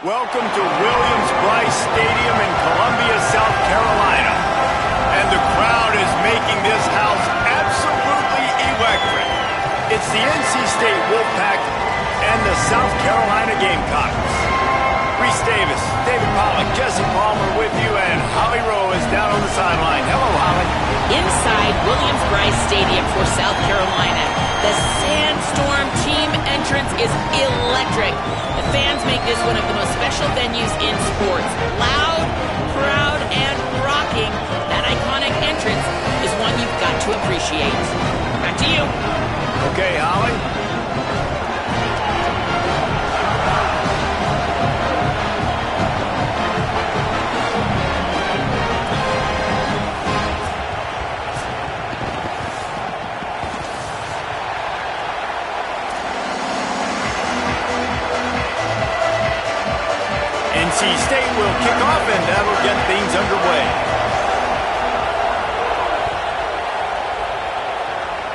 Welcome to Williams-Brice Stadium in Columbia, South Carolina. And the crowd is making this house absolutely electric. It's the NC State Wolfpack and the South Carolina Gamecocks. Reese Davis, David Pollack, Jesse Palmer with you, and Holly Rowe is down on the sideline. Hello, Holly. Inside Williams-Brice Stadium for South Carolina, the Sandstorm team entrance is electric. The fans make this one of the most special venues in sports. Loud, proud, and rocking. That iconic entrance is one you've got to appreciate. Back to you. Okay, Holly. NC State will kick off, and that'll get things underway.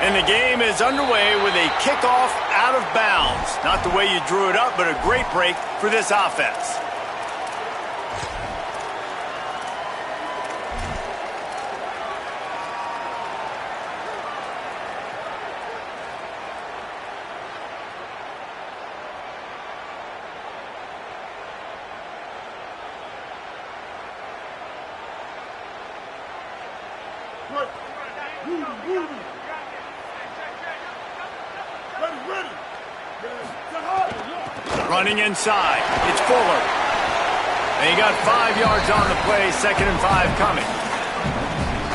And the game is underway with a kickoff out of bounds. Not the way you drew it up, but a great break for this offense. Running inside, it's Fuller. And he got 5 yards on the play, 2nd and 5 coming.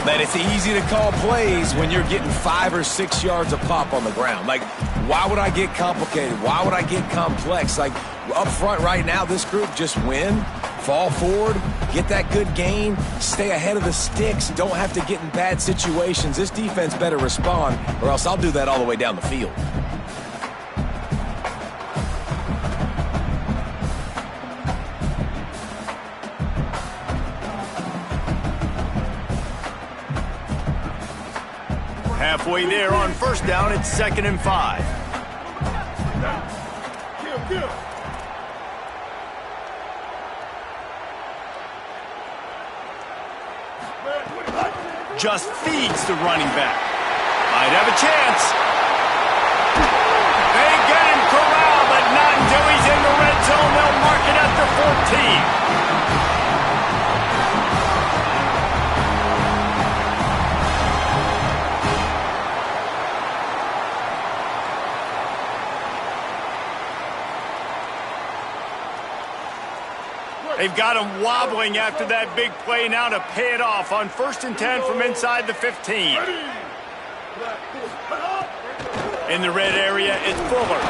Man, it's easy to call plays when you're getting 5 or 6 yards of pop on the ground. Like, why would I get complicated? Why would I get complex? Like, up front right now, this group just win, fall forward, get that good gain, stay ahead of the sticks, don't have to get in bad situations. This defense better respond, or else I'll do that all the way down the field. Halfway there on 1st down, it's 2nd and 5. Just feeds the running back. Might have a chance. They get him corralled, but not until he's in the red zone. They'll mark it at the 14. They've got him wobbling after that big play now to pay it off on 1st and 10 from inside the 15. In the red area, it's Fuller.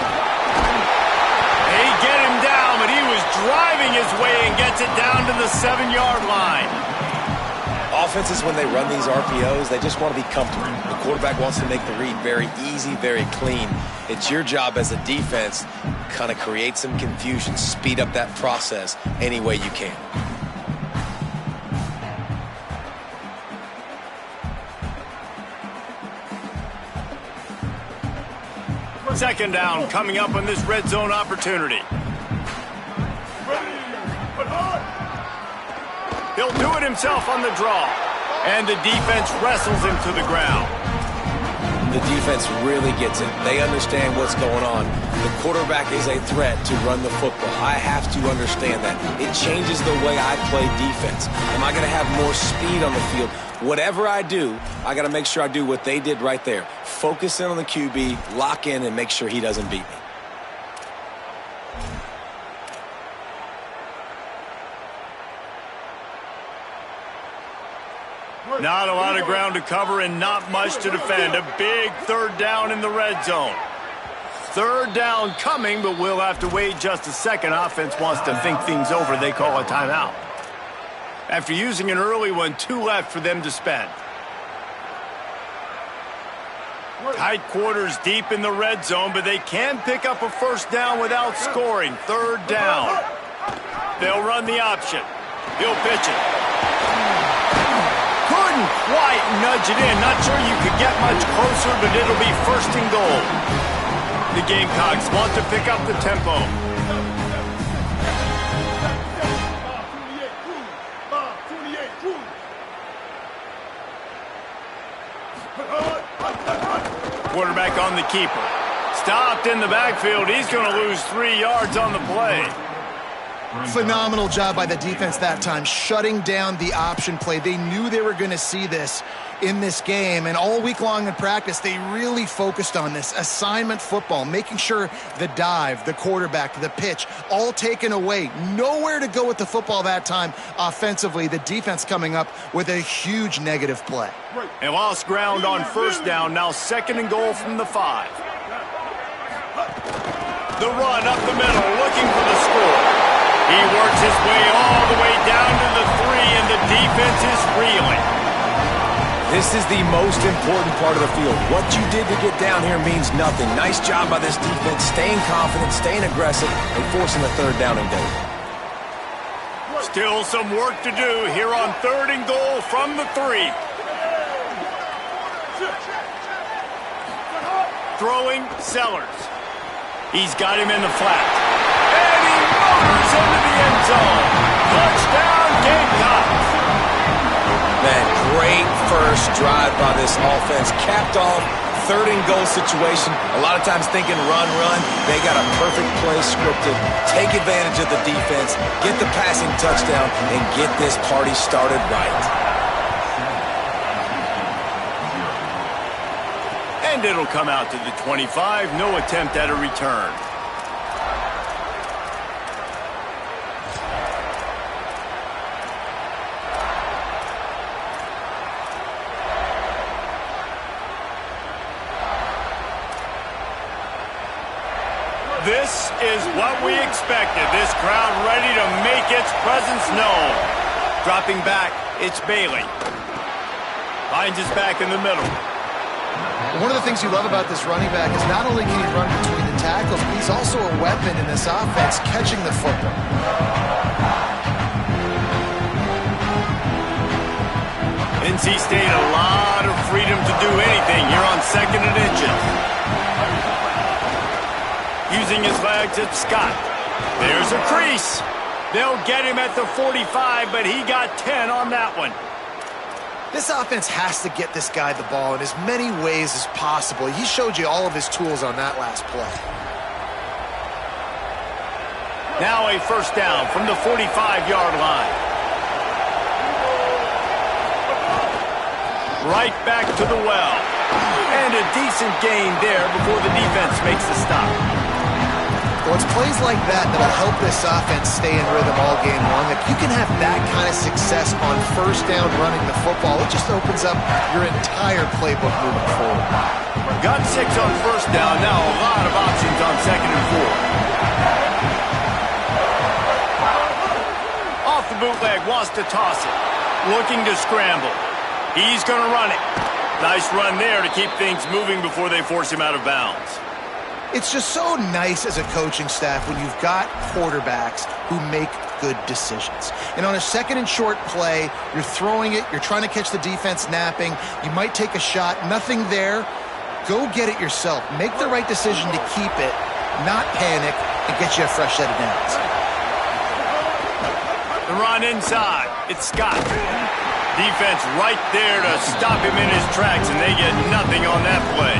They get him down, but he was driving his way and gets it down to the 7-yard line. Offenses, when they run these RPOs, they just want to be comfortable. The quarterback wants to make the read very easy, very clean. It's your job as a defense, kind of create some confusion, speed up that process any way you can. Second down coming up on this red zone opportunity. He'll do it himself on the draw. And the defense wrestles him to the ground. The defense really gets it. They understand what's going on. The quarterback is a threat to run the football. I have to understand that. It changes the way I play defense. Am I going to have more speed on the field? Whatever I do, I got to make sure I do what they did right there. Focus in on the QB, lock in, and make sure he doesn't beat me. Not a lot of ground to cover and not much to defend. A big 3rd down in the red zone. 3rd down coming, but we'll have to wait just a second. Offense wants to think things over. They call a timeout. After using an early one, 2 left for them to spend. Tight quarters deep in the red zone, but they can pick up a 1st down without scoring. 3rd down. They'll run the option. He'll pitch it. Couldn't quite nudge it in. Not sure you could get much closer, but it'll be 1st and goal. The Gamecocks want to pick up the tempo. Quarterback on the keeper. Stopped in the backfield. He's going to lose 3 yards on the play. Phenomenal job by the defense that time, shutting down the option play. They knew they were going to see this in this game, and all week long in practice, they really focused on this assignment football, making sure the dive, the quarterback, the pitch, all taken away. Nowhere to go with the football that time offensively. The defense coming up with a huge negative play. They lost ground on first down, now 2nd and goal from the 5. The run up the middle, looking for the score. He works his way all the way down to the 3, and the defense is reeling. This is the most important part of the field. What you did to get down here means nothing. Nice job by this defense, staying confident, staying aggressive, and forcing the 3rd down and goal. Still some work to do here on 3rd and goal from the 3. Throwing Sellers. He's got him in the flat. And he motors into the end zone. Touchdown, Gamecocks. Man, great first drive by this offense. Capped off, 3rd and goal situation. A lot of times thinking run. They got a perfect play scripted. Take advantage of the defense, get the passing touchdown, and get this party started right. And it'll come out to the 25. No attempt at a return. This is what we expected. This crowd ready to make its presence known. Dropping back, it's Bailey. Finds his back in the middle. One of the things you love about this running back is not only can he run between the tackles, but he's also a weapon in this offense, catching the football. NC State a lot of freedom to do anything here on 2nd and inches. Using his legs, it's Scott. There's a crease. They'll get him at the 45, but he got 10 on that one. This offense has to get this guy the ball in as many ways as possible. He showed you all of his tools on that last play. Now a 1st down from the 45-yard line. Right back to the well. And a decent gain there before the defense makes the stop. Well, it's plays like that that'll help this offense stay in rhythm all game long. If you can have that kind of success on 1st down running the football, it just opens up your entire playbook moving forward. Got 6 on 1st down. Now a lot of options on 2nd and 4. Off the bootleg, wants to toss it. Looking to scramble. He's going to run it. Nice run there to keep things moving before they force him out of bounds. It's just so nice as a coaching staff when you've got quarterbacks who make good decisions. And on a 2nd and short play, you're throwing it, you're trying to catch the defense napping, you might take a shot, nothing there. Go get it yourself. Make the right decision to keep it, not panic, and get you a fresh set of downs. The run inside. It's Scott. Defense right there to stop him in his tracks, and they get nothing on that play.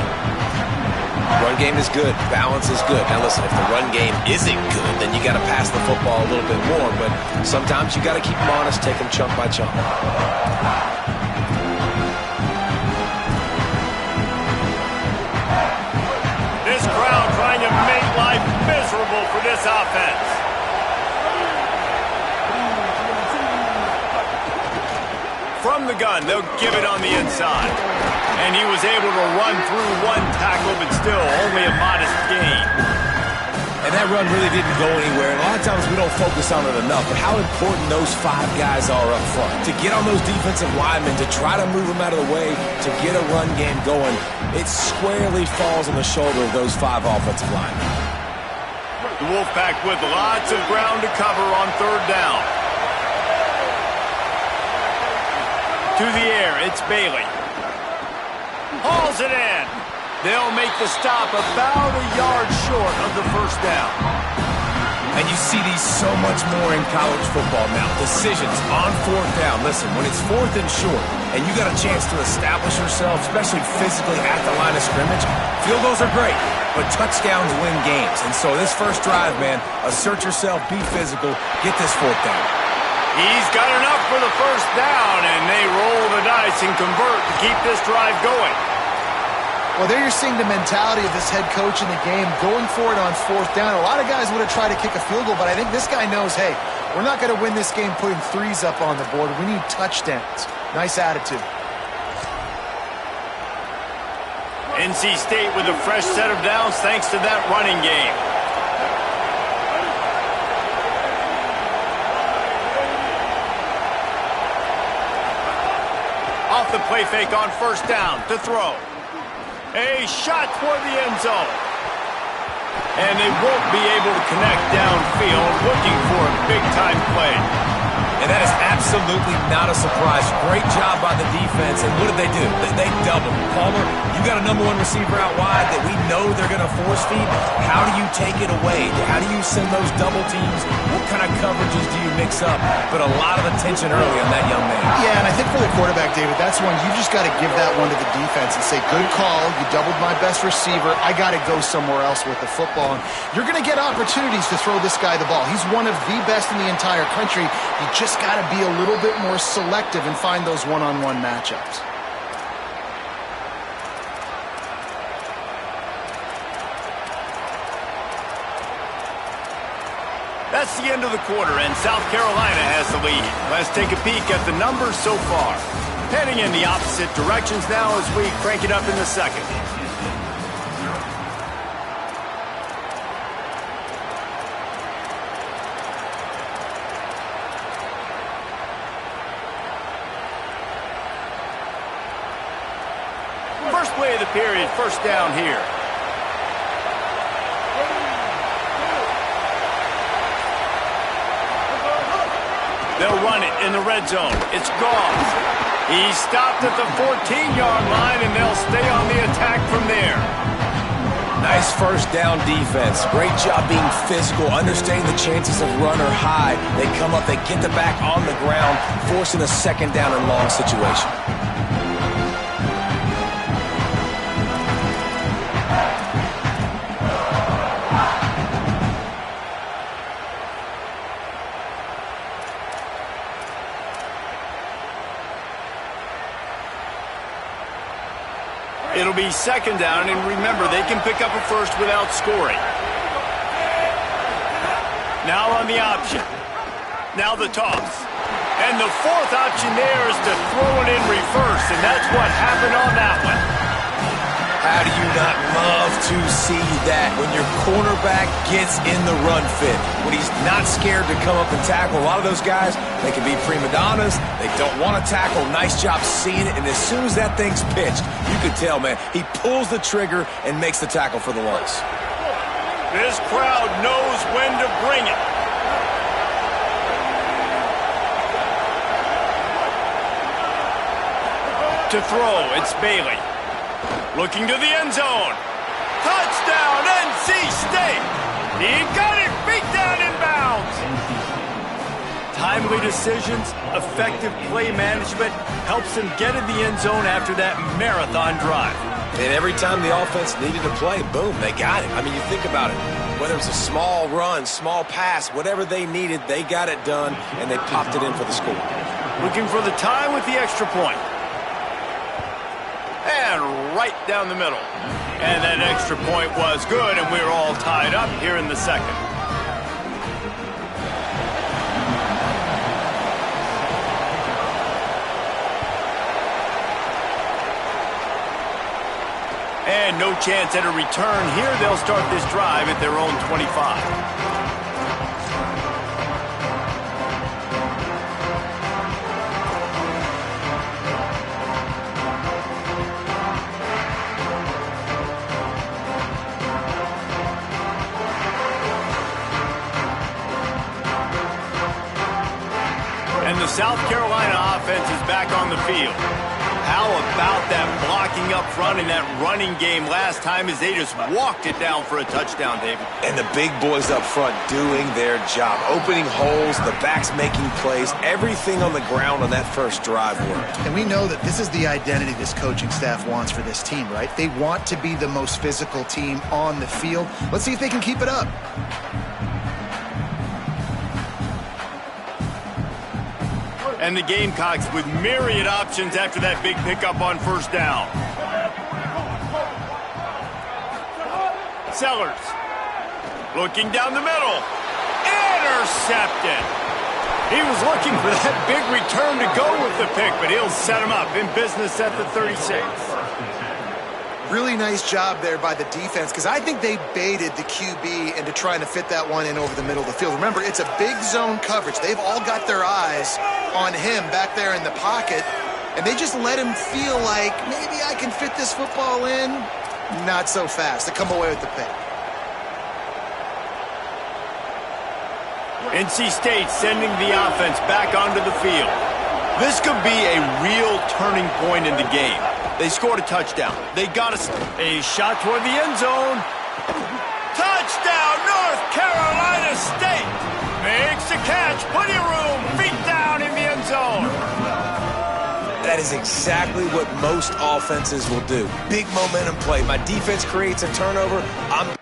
Run game is good. Balance is good. Now listen, if the run game isn't good, then you got to pass the football a little bit more. But sometimes you got to keep them honest, take them chunk by chunk. This crowd trying to make life miserable for this offense. From the gun, they'll give it on the inside. And he was able to run through 1 tackle, but still only a modest gain. And that run really didn't go anywhere. And a lot of times we don't focus on it enough, but how important those 5 guys are up front. To get on those defensive linemen, to try to move them out of the way, to get a run game going, it squarely falls on the shoulder of those 5 offensive linemen. The Wolfpack with lots of ground to cover on 3rd down. To the air, it's Bailey. Hauls it in. They'll make the stop about a yard short of the 1st down. And you see these so much more in college football now. Decisions on fourth down. Listen, when it's fourth and short, and you got a chance to establish yourself, especially physically at the line of scrimmage, field goals are great, but touchdowns win games. And so this first drive, man, assert yourself, be physical, get this fourth down. He's got enough for the first down, and they roll the dice and convert to keep this drive going. Well, there you're seeing the mentality of this head coach in the game, going for it on fourth down. A lot of guys would have tried to kick a field goal, but I think this guy knows, hey, we're not going to win this game putting threes up on the board. We need touchdowns. Nice attitude. NC State with a fresh set of downs thanks to that running game. Off the play fake on first down to throw. A shot toward the end zone. And they won't be able to connect downfield, looking for a big-time play. And that is absolutely not a surprise. Great job by the defense. And what did they do? They doubled. Palmer, you got a number one receiver out wide that we know they're going to force feed. How do you take it away? How do you send those double teams? What kind of coverages do you mix up? But a lot of attention early on that young man. Yeah, and I think for the quarterback, David, that's one you just got to give that one to the defense and say, good call. You doubled my best receiver. I got to go somewhere else with the football. And you're going to get opportunities to throw this guy the ball. He's one of the best in the entire country. You just got to be a little bit more selective and find those one-on-one matchups. That's the end of the quarter, and South Carolina has the lead. Let's take a peek at the numbers so far. Heading in the opposite directions now as we crank it up in the second. First play of the period, first down here. They'll run it in the red zone. It's gone. He stopped at the 14-yard line, and they'll stay on the attack from there. Nice first down defense. Great job being physical, understanding the chances of run or high. They come up, they get the back on the ground, forcing a second down and long situation. It'll be second down, and remember, they can pick up a first without scoring. Now on the option. Now the toss. And the fourth option there is to throw it in reverse, and that's what happened on that one. How do you not love to see that when your cornerback gets in the run fit? When he's not scared to come up and tackle. A lot of those guys, they can be prima donnas. They don't want to tackle. Nice job seeing it. And as soon as that thing's pitched, you can tell, man, he pulls the trigger and makes the tackle for the loss. This crowd knows when to bring it. To throw, it's Bailey. Looking to the end zone. Touchdown, NC State. He got it, beat down in bounds. Timely decisions, effective play management helps them get in the end zone after that marathon drive. And every time the offense needed to play, boom, they got it. I mean, you think about it. Whether it's a small run, small pass, whatever they needed, they got it done, and they popped it in for the score. Looking for the tie with the extra point. And right down the middle. And that extra point was good, and we're all tied up here in the second. And no chance at a return here. They'll start this drive at their own 25. And the South Carolina offense is back on the field. How about that blocking up front in that running game last time as they just walked it down for a touchdown, David? And the big boys up front doing their job, opening holes, the backs making plays, everything on the ground on that first drive worked. And we know that this is the identity this coaching staff wants for this team, right? They want to be the most physical team on the field. Let's see if they can keep it up. And the Gamecocks with myriad options after that big pickup on first down. Sellers looking down the middle. Intercepted. He was looking for that big return to go with the pick, but he'll set him up in business at the 36. Really nice job there by the defense, because I think they baited the QB into trying to fit that one in over the middle of the field. Remember, it's a big zone coverage. They've all got their eyes on him back there in the pocket, and they just let him feel like, maybe I can fit this football in. Not so fast. They come away with the pick. NC State sending the offense back onto the field. This could be a real turning point in the game. They scored a touchdown. They got a shot toward the end zone. Touchdown, North Carolina State. Makes the catch. Plenty of room. Feet down in the end zone. That is exactly what most offenses will do. Big momentum play. My defense creates a turnover. I'm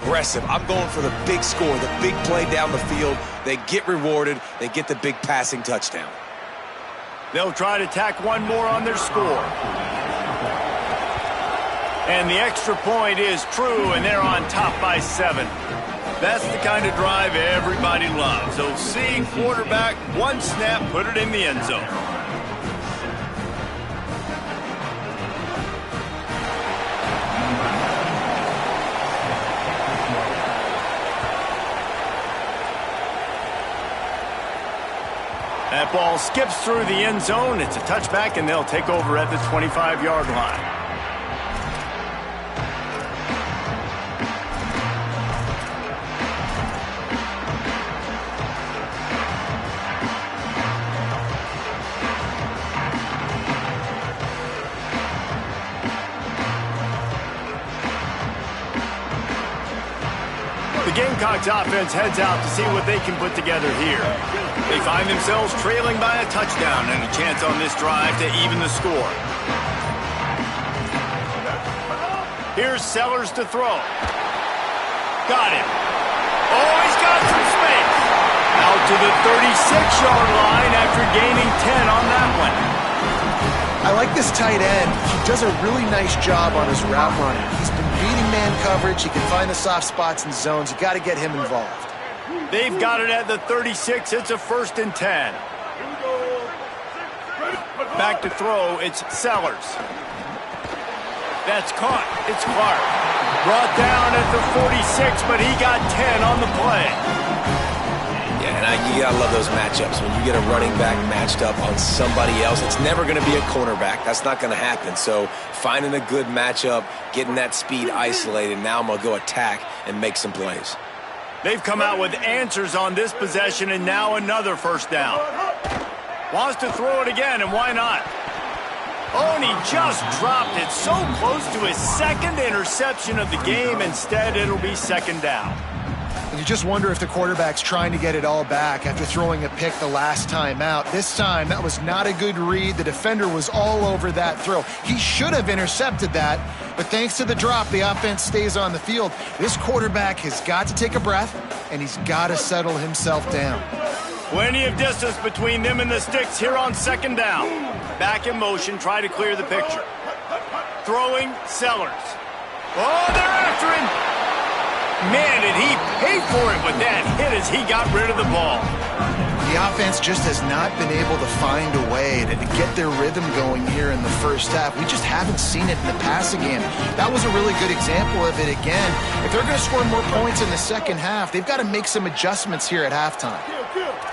aggressive. I'm going for the big score, the big play down the field. They get rewarded. They get the big passing touchdown. They'll try to tack one more on their score. And the extra point is true, and they're on top by 7. That's the kind of drive everybody loves. So see quarterback, one snap, put it in the end zone. That ball skips through the end zone. It's a touchback, and they'll take over at the 25-yard line. The Gamecocks offense heads out to see what they can put together here. They find themselves trailing by a touchdown and a chance on this drive to even the score. Here's Sellers to throw. Got him. Oh, he's got some space. Out to the 36-yard line after gaining 10 on that one. I like this tight end. He does a really nice job on his route running. He's been beating man coverage. He can find the soft spots and zones. You got to get him involved. They've got it at the 36. It's a 1st and 10. Back to throw. It's Sellers. That's caught. It's Clark. Brought down at the 46, but he got 10 on the play. Yeah, and you got to love those matchups. When you get a running back matched up on somebody else, it's never going to be a cornerback. That's not going to happen. So finding a good matchup, getting that speed isolated, now I'm going to go attack and make some plays. They've come out with answers on this possession, and now another first down. Wants to throw it again, and why not? Oh, and he just dropped it so close to his second interception of the game. Instead, it'll be 2nd down. And you just wonder if the quarterback's trying to get it all back after throwing a pick the last time out. This time, that was not a good read. The defender was all over that throw. He should have intercepted that, but thanks to the drop, the offense stays on the field. This quarterback has got to take a breath, and he's got to settle himself down. Plenty of distance between them and the sticks here on 2nd down. Back in motion, try to clear the picture. Throwing, Sellers. Oh, they're after him. Man, did he pay for it with that hit as he got rid of the ball. The offense just has not been able to find a way to get their rhythm going here in the first half. We just haven't seen it in the passing game. That was a really good example of it again. If they're going to score more points in the second half, they've got to make some adjustments here at halftime.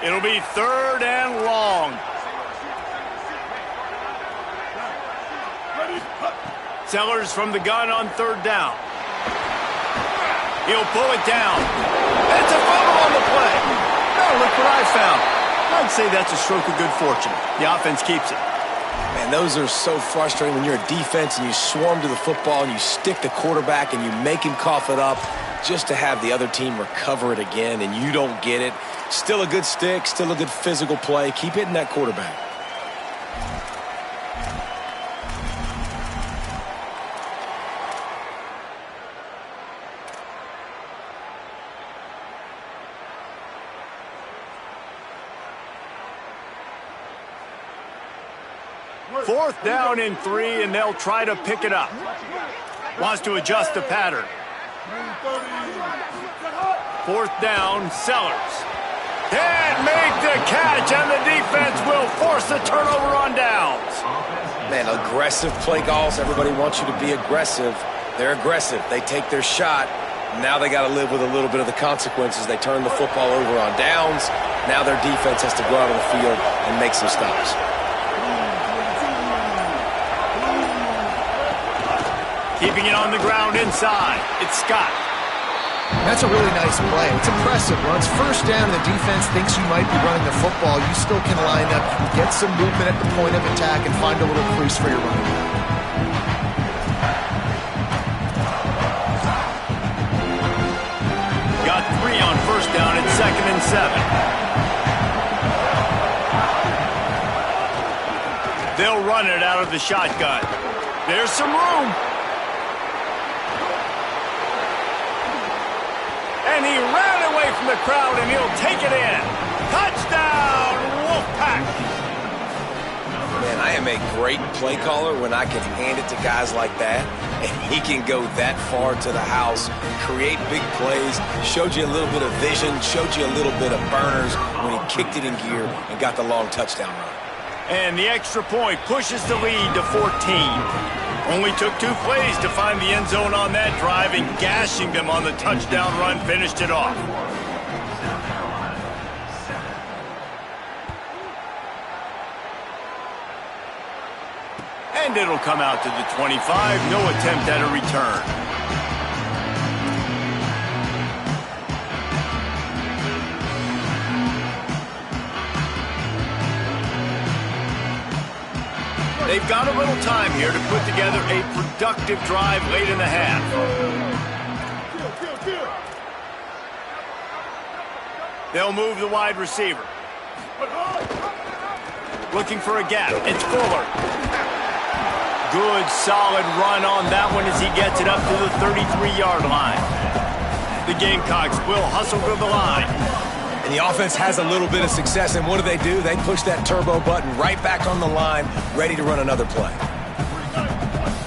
It'll be 3rd and long. Sellers from the gun on 3rd down. He'll pull it down. That's a fumble on the play. Oh, look what I found. I'd say that's a stroke of good fortune. The offense keeps it. Man, those are so frustrating when you're a defense and you swarm to the football and you stick the quarterback and you make him cough it up just to have the other team recover it again and you don't get it. Still a good stick, still a good physical play. Keep hitting that quarterback. Fourth down and 3, and they'll try to pick it up. Wants to adjust the pattern. Fourth down, Sellers. Can't make the catch, and the defense will force a turnover on downs. Man, aggressive play calls. Everybody wants you to be aggressive. They're aggressive. They take their shot. Now they got to live with a little bit of the consequences. They turn the football over on downs. Now their defense has to go out on the field and make some stops. Keeping it on the ground inside. It's Scott. That's a really nice play. It's impressive. When it's first down and the defense thinks you might be running the football, you still can line up, you can get some movement at the point of attack and find a little crease for your running back. Got 3 on first down and 2nd and 7. They'll run it out of the shotgun. There's some room. And he ran away from the crowd, and he'll take it in. Touchdown, Wolfpack! Man, I am a great play caller when I can hand it to guys like that, and he can go that far to the house, create big plays, showed you a little bit of vision, showed you a little bit of burners when he kicked it in gear and got the long touchdown run. And the extra point pushes the lead to 14. Only took 2 plays to find the end zone on that drive, and gashing them on the touchdown run finished it off. And it'll come out to the 25. No attempt at a return. They've got a little time here to put together a productive drive late in the half. They'll move the wide receiver. Looking for a gap. It's Fuller. Good, solid run on that one as he gets it up to the 33-yard line. The Gamecocks will hustle to the line. And the offense has a little bit of success, and what do? They push that turbo button right back on the line, ready to run another play.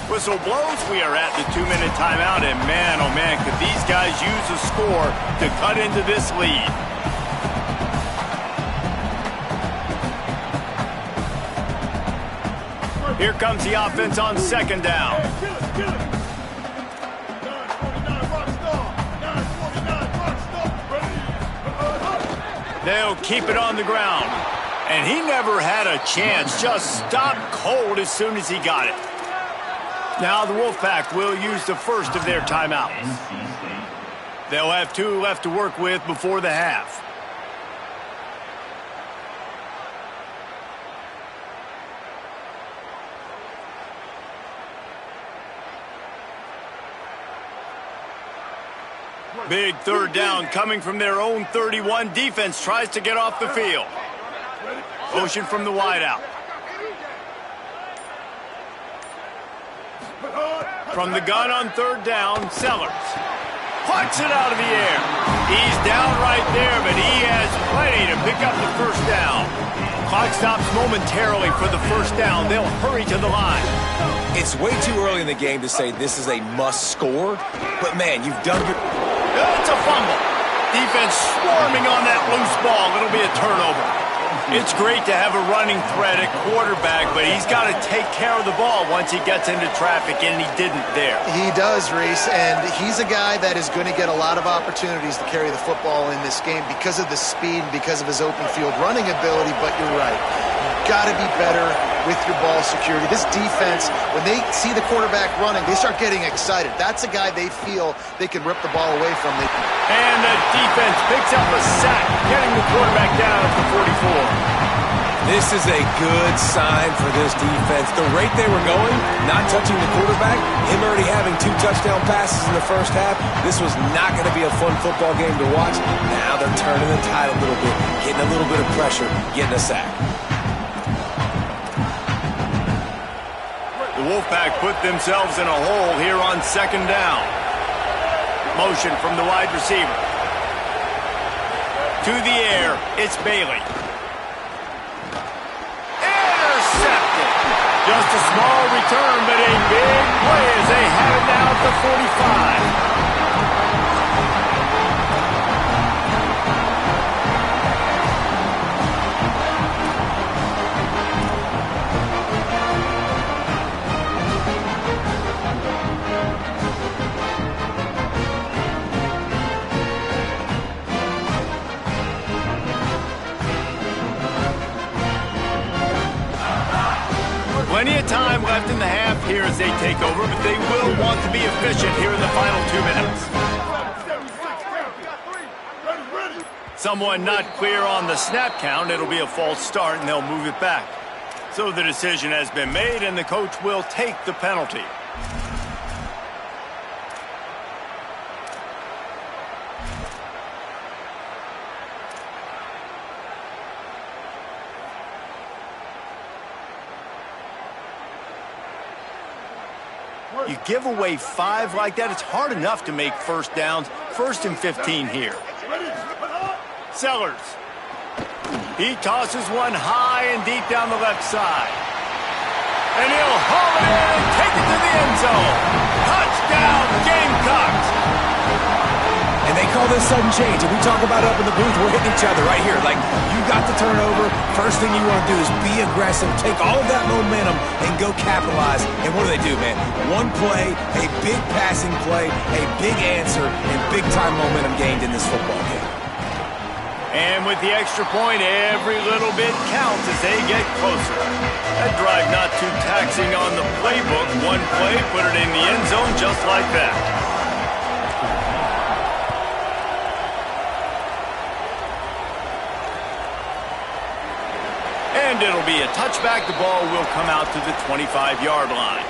Whistle blows. We are at the 2-minute timeout, and man, oh man, could these guys use a score to cut into this lead. Here comes the offense on 2nd down. They'll keep it on the ground. And he never had a chance. Just stopped cold as soon as he got it. Now the Wolfpack will use the first of their timeouts. They'll have 2 left to work with before the half. Big 3rd down coming from their own 31. Defense tries to get off the field. Motion from the wideout. From the gun on 3rd down, Sellers. Plucks it out of the air. He's down right there, but he has plenty to pick up the 1st down. Clock stops momentarily for the 1st down. They'll hurry to the line. It's way too early in the game to say this is a must score, but man, you've done your... It's a fumble. Defense swarming on that loose ball. It'll be a turnover. It's great to have a running threat at quarterback, but he's got to take care of the ball once he gets into traffic, and he didn't there. He does, Reese, and he's a guy that is going to get a lot of opportunities to carry the football in this game because of the speed and because of his open field running ability, but you're right. You've got to be better with your ball security. This defense, when they see the quarterback running, they start getting excited. That's a guy they feel they can rip the ball away from. And the defense picks up a sack, getting the quarterback down at the 44. This is a good sign for this defense. The rate they were going, not touching the quarterback, him already having 2 touchdown passes in the first half, this was not going to be a fun football game to watch. Now they're turning the tide a little bit, getting a little bit of pressure, getting a sack. The Wolfpack put themselves in a hole here on 2nd down. Motion from the wide receiver. To the air, it's Bailey. Just a small return, but a big play as they have it now at the 45. Plenty of time left in the half here as they take over, but they will want to be efficient here in the final 2 minutes. Someone not clear on the snap count. It'll be a false start, and they'll move it back. So the decision has been made, and the coach will take the penalty. You give away 5 like that, it's hard enough to make first downs. 1st and 15 here. Sellers. He tosses one high and deep down the left side. And he'll haul it in and take it to the end zone. Touchdown, Gamecocks. And they call this sudden change. And we talk about it up in the booth, we're hitting each other right here. Like, you got the turnover. First thing you want to do is be aggressive, take all of that momentum, and go capitalize. And what do, man? One play, a big passing play, a big answer, and big-time momentum gained in this football game. And with the extra point, every little bit counts as they get closer. That drive not too taxing on the playbook. One play, put it in the end zone just like that. And it'll be a touchback. The ball will come out to the 25-yard line.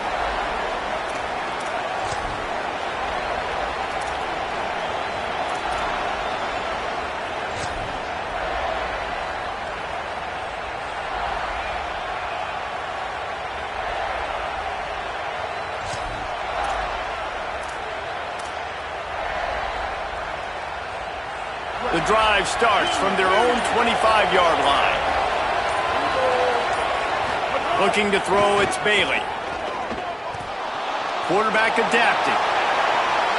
The drive starts from their own 25-yard line. Looking to throw, it's Bailey. Quarterback adapting.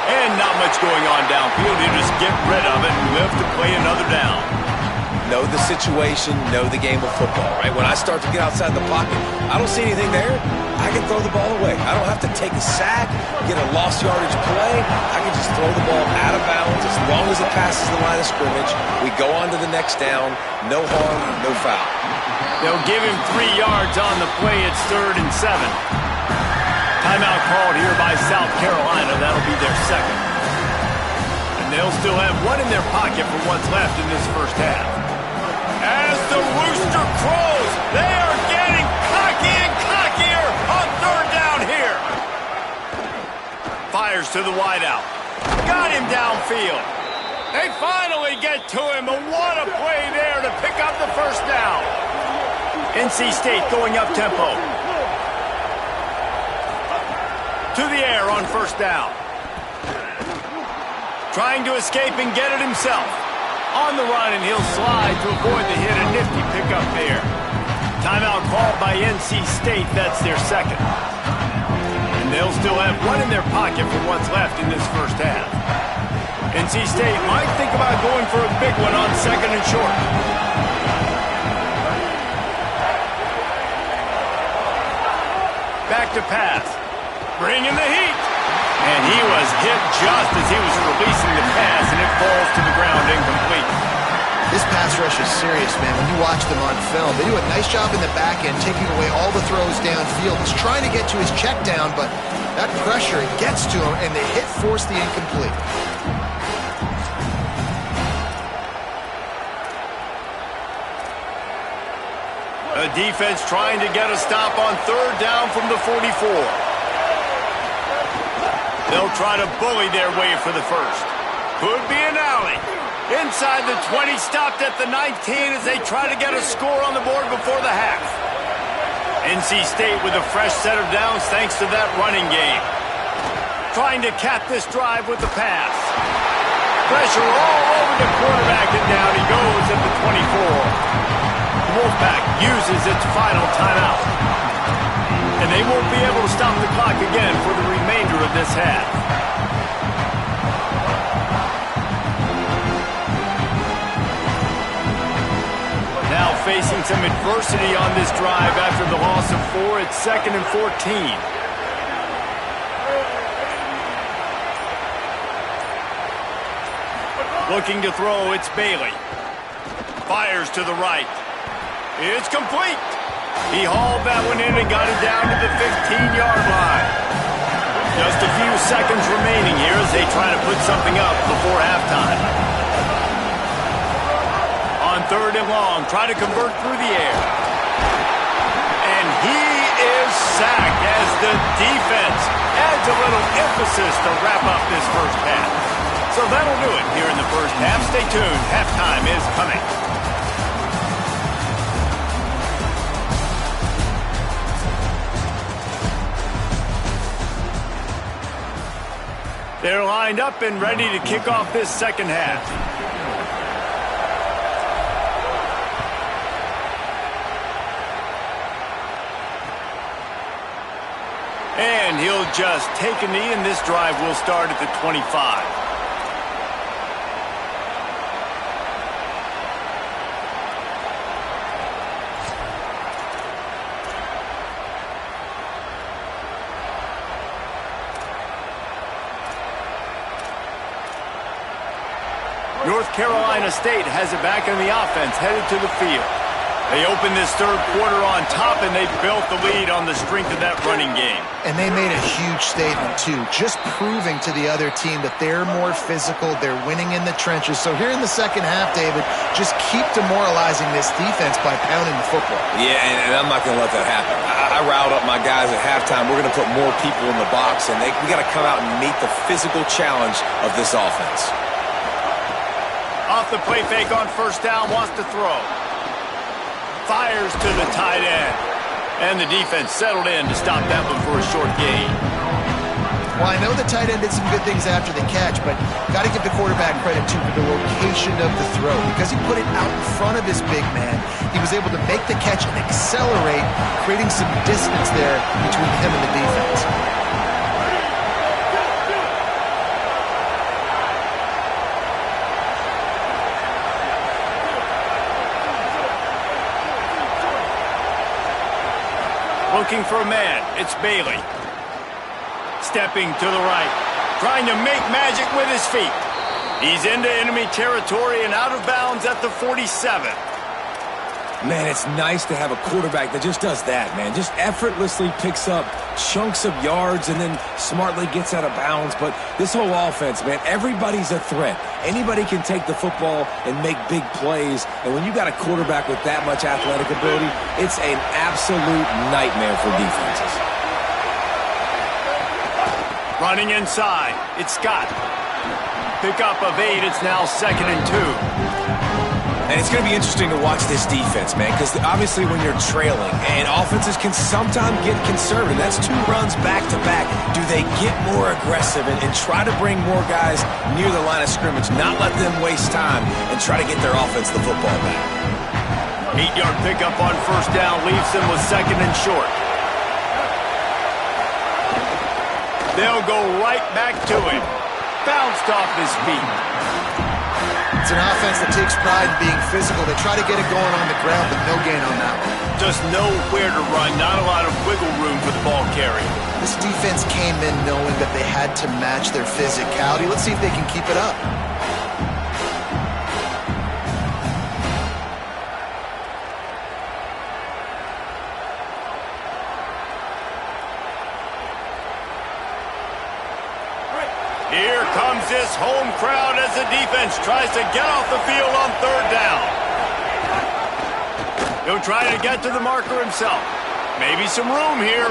And not much going on downfield. You just get rid of it and live to play another down. Know the situation, know the game of football, right? When I start to get outside the pocket, I don't see anything there. I can throw the ball away. I don't have to take a sack, get a lost yardage play. I can just throw the ball out of bounds as long as it passes the line of scrimmage. We go on to the next down. No harm, no foul. They'll give him 3 yards on the play. It's 3rd and 7. Timeout called here by South Carolina. That'll be their 2nd. And they'll still have 1 in their pocket for what's left in this first half. As the rooster crows, they are getting cocky and cockier on 3rd down here. Fires to the wideout. Got him downfield. They finally get to him, but what a play there to pick up the first down. NC State going up tempo. To the air on 1st down. Trying to escape and get it himself. On the run, and he'll slide to avoid the hit. A nifty pickup there. Timeout called by NC State. That's their 2nd. And they'll still have 1 in their pocket for what's left in this first half. NC State might think about going for a big one on 2nd and short. Back to pass. Bringing the heat. And he was hit just as he was releasing the pass, and it falls to the ground incomplete. This pass rush is serious, man. When you watch them on film, they do a nice job in the back end, taking away all the throws downfield. He's trying to get to his check down, but that pressure gets to him, and the hit forced the incomplete. The defense trying to get a stop on third down from the 44. They'll try to bully their way for the first. Could be an alley. Inside the 20, stopped at the 19 as they try to get a score on the board before the half. NC State with a fresh set of downs thanks to that running game. Trying to cap this drive with the pass. Pressure all over the quarterback, and down he goes at the 24. The Wolfpack uses its final timeout. And they won't be able to stop the clock again for the remainder of this half. Now facing some adversity on this drive after the loss of 4. It's 2nd and 14. Looking to throw, it's Bailey. Fires to the right. It's complete. He hauled that one in and got it down to the 15-yard line. Just a few seconds remaining here as they try to put something up before halftime. On 3rd and long, try to convert through the air. And he is sacked as the defense adds a little emphasis to wrap up this first half. So that'll do it here in the first half. Stay tuned. Halftime is coming. They're lined up and ready to kick off this second half. And he'll just take a knee, and this drive will start at the 25. North Carolina State has it back in the offense, headed to the field. They opened this third quarter on top, and they built the lead on the strength of that running game. And they made a huge statement, too, just proving to the other team that they're more physical, they're winning in the trenches. So here in the second half, David, just keep demoralizing this defense by pounding the football. Yeah, and I'm not going to let that happen. I riled up my guys at halftime. We're going to put more people in the box, and we got to come out and meet the physical challenge of this offense. Off the play fake on first down, wants to throw. Fires to the tight end. And the defense settled in to stop that one for a short gain. Well, I know the tight end did some good things after the catch, but got to give the quarterback credit, too, for the location of the throw. Because he put it out in front of his big man, he was able to make the catch and accelerate, creating some distance there between him and the defense. Looking for a man, it's Bailey. Stepping to the right, trying to make magic with his feet. He's into enemy territory and out of bounds at the 47. Man, it's nice to have a quarterback that just does that, man. Just effortlessly picks up chunks of yards and then smartly gets out of bounds. But this whole offense, man, everybody's a threat. Anybody can take the football and make big plays. And when you got a quarterback with that much athletic ability, it's an absolute nightmare for defenses. Running inside, it's Scott. Pickup of 8, it's now 2nd and 2. And it's going to be interesting to watch this defense, man, because obviously when you're trailing, and offenses can sometimes get conservative. That's 2 runs back-to-back. Do they get more aggressive and try to bring more guys near the line of scrimmage, not let them waste time, and try to get their offense the football back? 8-yard pickup on first down leaves them with 2nd and short. They'll go right back to him. Bounced off his feet. It's an offense that takes pride in being physical. They try to get it going on the ground, but no gain on that one. Just nowhere to run, not a lot of wiggle room for the ball carrier. This defense came in knowing that they had to match their physicality. Let's see if they can keep it up. Here comes this home crowd as the defense tries to get off the field on third down. He'll try to get to the marker himself. Maybe some room here.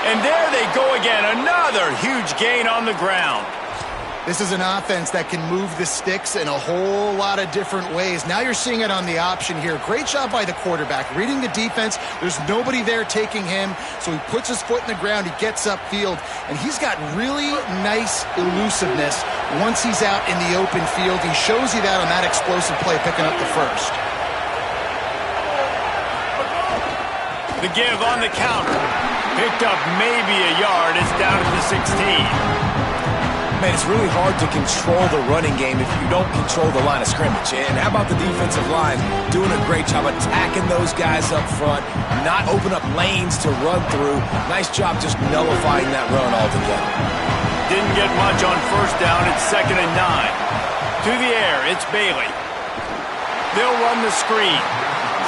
And there they go again. Another huge gain on the ground. This is an offense that can move the sticks in a whole lot of different ways. Now you're seeing it on the option here. Great job by the quarterback. Reading the defense, there's nobody there taking him, so he puts his foot in the ground, he gets upfield, and he's got really nice elusiveness once he's out in the open field. He shows you that on that explosive play, picking up the first. The give on the counter. Picked up maybe a yard. It's down to the 16. Man, it's really hard to control the running game if you don't control the line of scrimmage. And how about the defensive line doing a great job attacking those guys up front, not open up lanes to run through. Nice job just nullifying that run altogether. Didn't get much on first down. It's 2nd and 9. To the air, it's Bailey. They'll run the screen.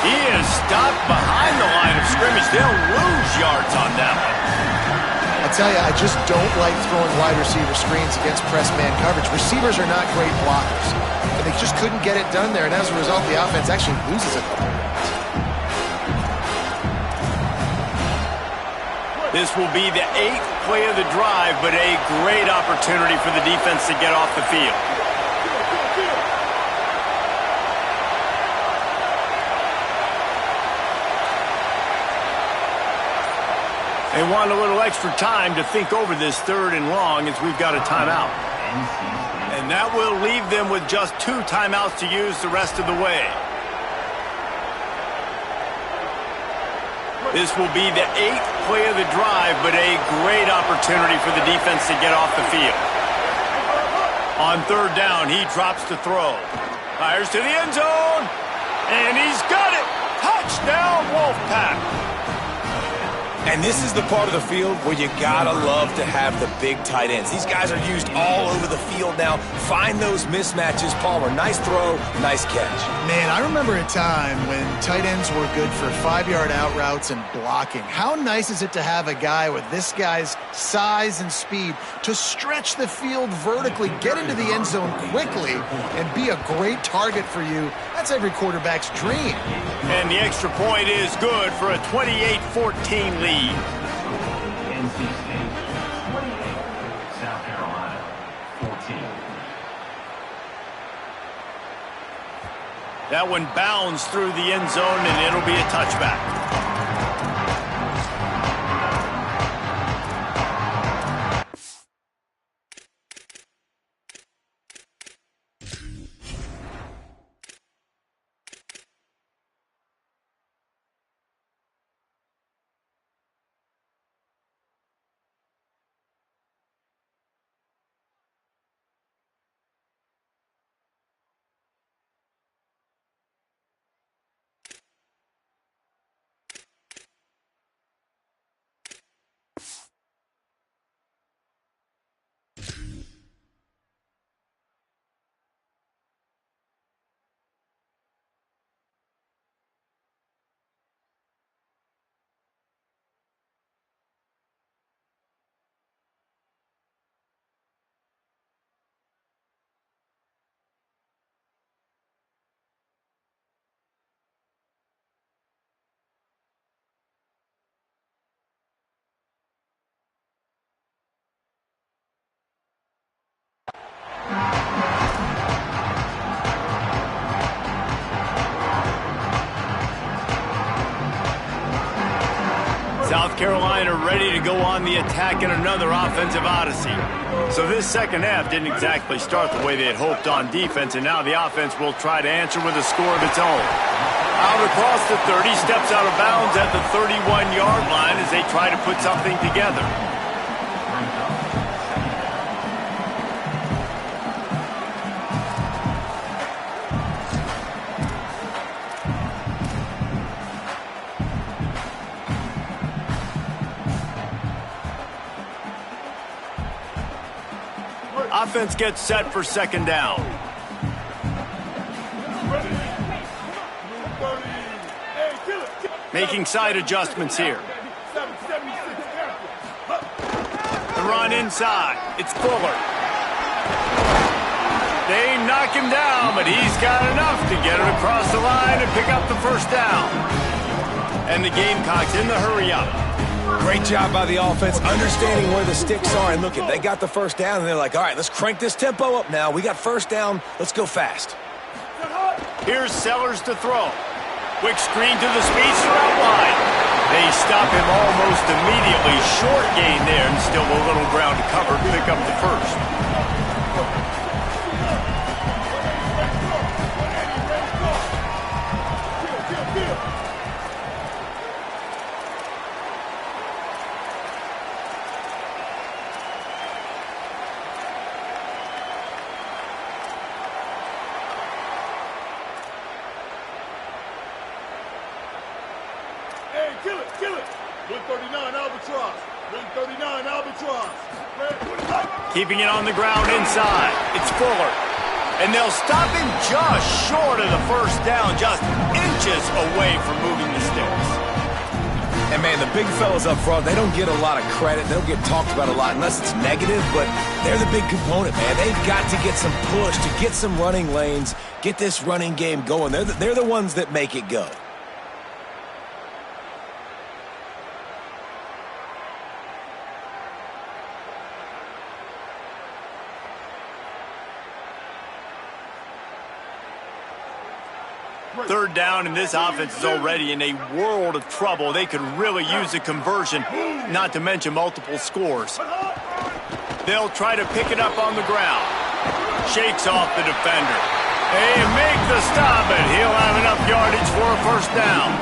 He is stopped behind the line of scrimmage. They'll lose yards on that one. I'll tell you, I just don't like throwing wide receiver screens against press man coverage. Receivers are not great blockers, and they just couldn't get it done there, and as a result, the offense actually loses a couple yards. This will be the 8th play of the drive, but a great opportunity for the defense to get off the field. They want a little extra time to think over this 3rd and long as we've got a timeout. And that will leave them with just 2 timeouts to use the rest of the way. This will be the 8th play of the drive, but a great opportunity for the defense to get off the field. On 3rd down, he drops to throw. Fires to the end zone, and he's got it! Touchdown, Wolfpack! And this is the part of the field where you gotta love to have the big tight ends. These guys are used all over the field now. Find those mismatches. Palmer, nice throw, nice catch. Man, I remember a time when tight ends were good for 5-yard out routes and blocking. How nice is it to have a guy with this guy's size and speed to stretch the field vertically, get into the end zone quickly, and be a great target for you? That's every quarterback's dream. And the extra point is good for a 28-14 lead. NC State 28, South Carolina 14. That one bounds through the end zone, and it'll be a touchback. South Carolina ready to go on the attack in another offensive odyssey. So this second half didn't exactly start the way they had hoped on defense, and now the offense will try to answer with a score of its own. Out across the 30, steps out of bounds at the 31-yard line as they try to put something together. Offense gets set for second down. Making side adjustments here. The run inside. It's Fuller. They knock him down, but he's got enough to get it across the line and pick up the first down. And the Gamecocks in the hurry up. Great job by the offense, understanding where the sticks are. And look, they got the first down, and they're like, all right, let's crank this tempo up now. We got first down. Let's go fast. Here's Sellers to throw. Quick screen to the speedster out wide. They stop him almost immediately. Short gain there, and still a little ground to cover to pick up the first. Kill it. 139 Albatross. 139 Albatross. Keeping it on the ground inside. It's Fuller. And they'll stop him just short of the first down, just inches away from moving the sticks. And, man, the big fellas up front, they don't get a lot of credit. They don't get talked about a lot unless it's negative, but they're the big component, man. They've got to get some push, to get some running lanes, get this running game going. They're the ones that make it go. Third down, and this offense is already in a world of trouble. They could really use a conversion, not to mention multiple scores. They'll try to pick it up on the ground. Shakes off the defender. They make the stop, and he'll have enough yardage for a first down.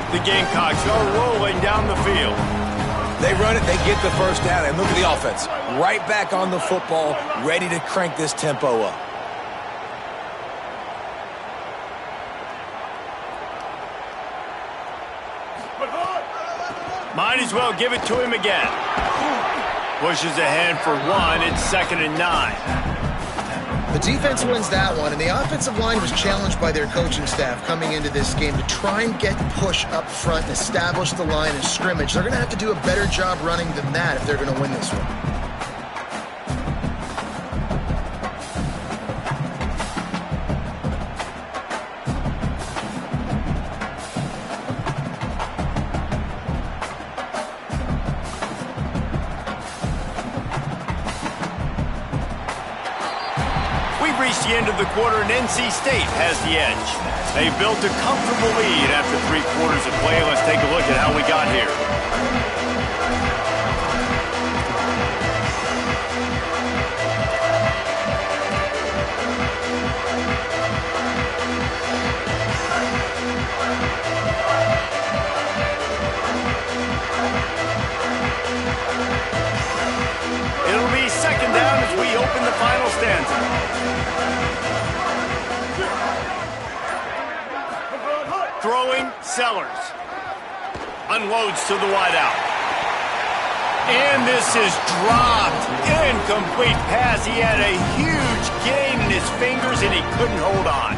The Gamecocks are rolling down the field. They run it, they get the first down, and look at the offense. Right back on the football, ready to crank this tempo up. Might as well give it to him again. Pushes ahead for one. It's 2nd and 9. The defense wins that one, and the offensive line was challenged by their coaching staff coming into this game to try and get push up front and establish the line of scrimmage. They're going to have to do a better job running than that if they're going to win this one. The end of the quarter, and NC State has the edge. They built a comfortable lead after 3 quarters of play. Let's take a look at how we got here. It'll be 2nd down as we open the final stanza. Throwing, Sellers. Unloads to the wideout. And this is dropped. Incomplete pass. He had a huge gain in his fingers, and he couldn't hold on.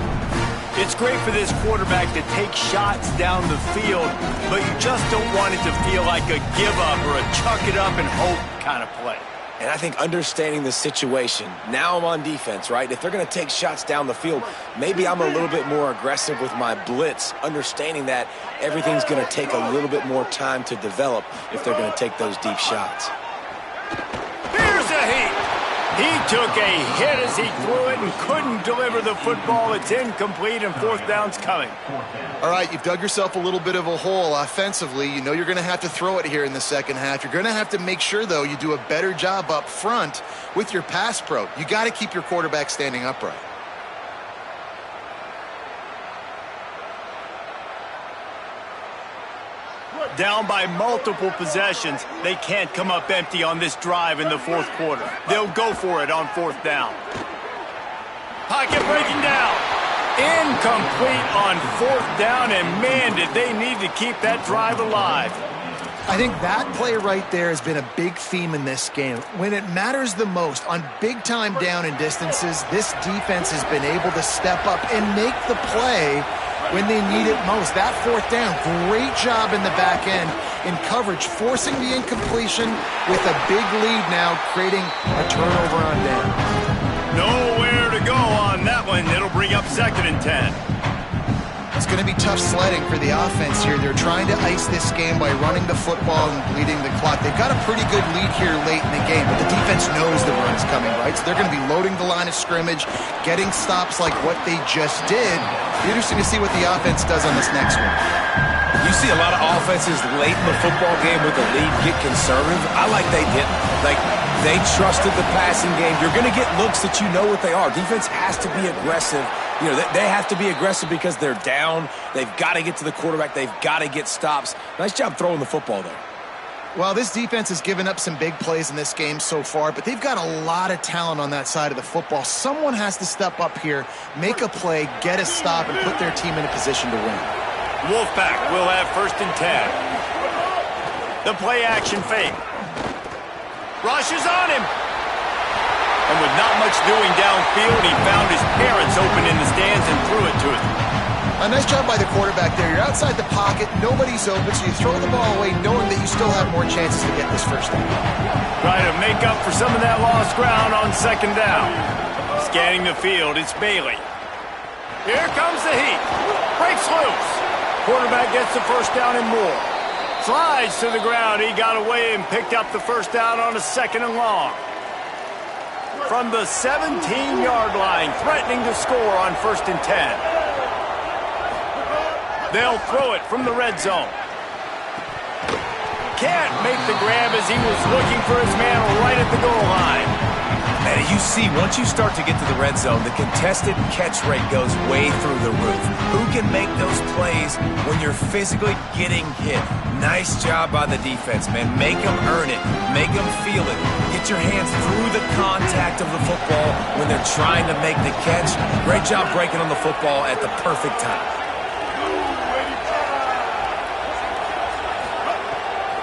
It's great for this quarterback to take shots down the field, but you just don't want it to feel like a give-up or a chuck-it-up-and-hope kind of play. And I think understanding the situation, now I'm on defense, right? If they're going to take shots down the field, maybe I'm a little bit more aggressive with my blitz, understanding that everything's going to take a little bit more time to develop if they're going to take those deep shots. Here's a heat. He took a hit as he threw it and couldn't deliver the football. It's incomplete, and 4th down's coming. All right, you've dug yourself a little bit of a hole offensively. You know you're going to have to throw it here in the second half. You're going to have to make sure, though, you do a better job up front with your pass pro. You got to keep your quarterback standing upright. Down by multiple possessions, they can't come up empty on this drive in the 4th quarter. They'll go for it on 4th down. Pocket breaking down. Incomplete on 4th down, and man, did they need to keep that drive alive. I think that play right there has been a big theme in this game. When it matters the most, on big-time down and distances, this defense has been able to step up and make the play when they need it most. That 4th down, great job in the back end in coverage, forcing the incompletion with a big lead now, creating a turnover on down. Nowhere to and it'll bring up 2nd and 10. It's going to be tough sledding for the offense here. They're trying to ice this game by running the football and bleeding the clock. They've got a pretty good lead here late in the game, but the defense knows the run is coming, right? So they're going to be loading the line of scrimmage, getting stops like what they just did. Be interesting to see what the offense does on this next one. You see a lot of offenses late in the football game with the lead get conservative. I like they didn't. Like, they trusted the passing game. You're going to get looks that you know what they are. Defense has to be aggressive. You know, they have to be aggressive because they're down. They've got to get to the quarterback. They've got to get stops. Nice job throwing the football there. Well, this defense has given up some big plays in this game so far, but they've got a lot of talent on that side of the football. Someone has to step up here, make a play, get a stop, and put their team in a position to win. Wolfpack will have 1st and 10. The play action fake. Rush is on him. And with not much doing downfield, he found his parents open in the stands and threw it to him. A nice job by the quarterback there. You're outside the pocket, nobody's open, so you throw the ball away knowing that you still have more chances to get this first down. Try to make up for some of that lost ground on 2nd down. Scanning the field, it's Bailey. Here comes the heat. Breaks loose. Quarterback gets the 1st down and more. Slides to the ground. He got away and picked up the 1st down on a 2nd and long. From the 17-yard line, threatening to score on 1st and 10. They'll throw it from the red zone. Can't make the grab as he was looking for his man right at the goal line. And you see, once you start to get to the red zone, the contested catch rate goes way through the roof. Who can make those plays when you're physically getting hit? Nice job by the defense, man. Make them earn it. Make them feel it. Get your hands through the contact of the football when they're trying to make the catch. Great job breaking on the football at the perfect time.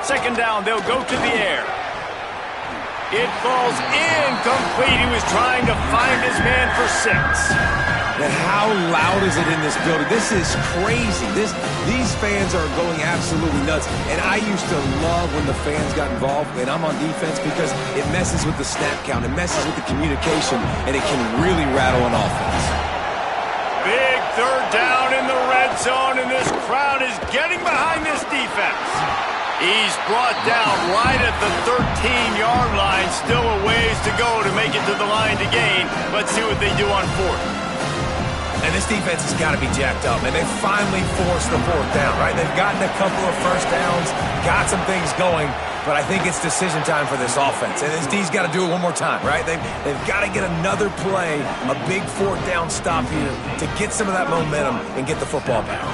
2nd down, they'll go to the air. It falls incomplete. He was trying to find his man for 6. And how loud is it in this building? This is crazy. These fans are going absolutely nuts. And I used to love when the fans got involved, and I'm on defense, because it messes with the snap count. It messes with the communication, and it can really rattle an offense. Big 3rd down in the red zone, and this crowd is getting behind this defense. He's brought down right at the 13-yard line. Still a ways to go to make it to the line to gain. Let's see what they do on 4th. And this defense has got to be jacked up. And they finally forced the 4th down, right? They've gotten a couple of 1st downs, got some things going, but I think it's decision time for this offense. And this D's got to do it one more time, right? They've got to get another play, a big 4th down stop here to get some of that momentum and get the football back.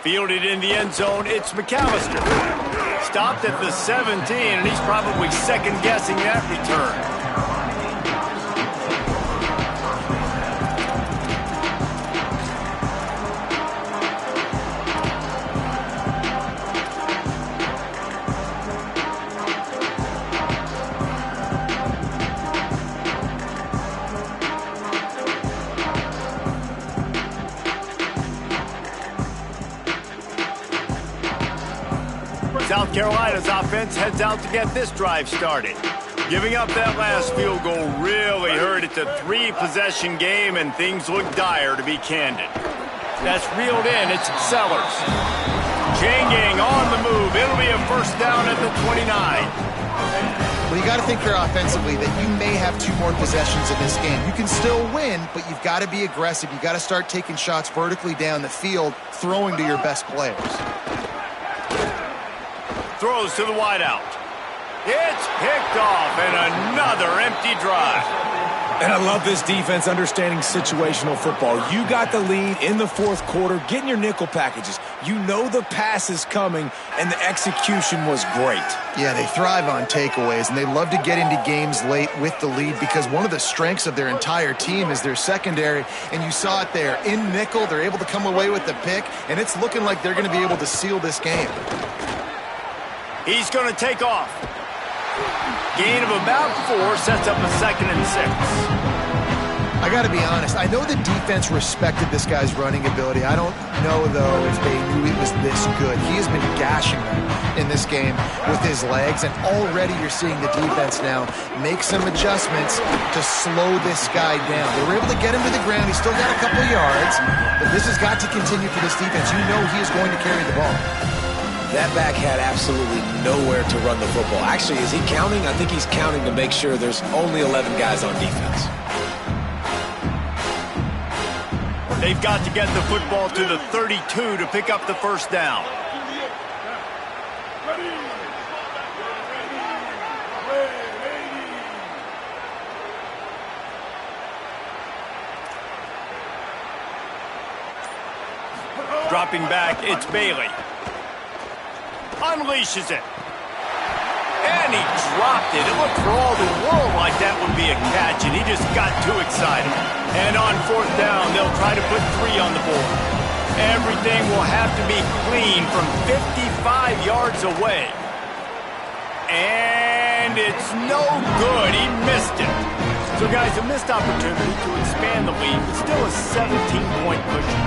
Fielded in the end zone, it's McAllister. Stopped at the 17, and he's probably second-guessing that return. South Carolina's offense heads out to get this drive started. Giving up that last field goal really hurt. It's a 3-possession game, and things look dire, to be candid. That's reeled in. It's Sellers. Chain gang on the move. It'll be a 1st down at the 29. Well, you got to think here offensively that you may have 2 more possessions in this game. You can still win, but you've got to be aggressive. You've got to start taking shots vertically down the field, throwing to your best players. Throws to the wideout. It's picked off, and another empty drive. And I love this defense understanding situational football. You got the lead in the 4th quarter, getting your nickel packages. You know the pass is coming, and the execution was great. Yeah, they thrive on takeaways, and they love to get into games late with the lead because one of the strengths of their entire team is their secondary, and you saw it there. In nickel, they're able to come away with the pick, and it's looking like they're going to be able to seal this game. He's going to take off. Gain of about 4 sets up a 2nd and 6. I got to be honest. I know the defense respected this guy's running ability. I don't know, though, if they knew he was this good. He has been gashing them in this game with his legs, and already you're seeing the defense now make some adjustments to slow this guy down. They were able to get him to the ground. He's still got a couple of yards, but this has got to continue for this defense. You know he is going to carry the ball. That back had absolutely nowhere to run the football. Actually, is he counting? I think he's counting to make sure there's only 11 guys on defense. They've got to get the football to the 32 to pick up the first down. Dropping back, it's Bailey. Unleashes it. And he dropped it. It looked for all the world like that would be a catch, and he just got too excited. And on fourth down, they'll try to put 3 on the board. Everything will have to be clean from 55 yards away. And it's no good. He missed it. So, guys, a missed opportunity to expand the lead, but still a 17-point cushion.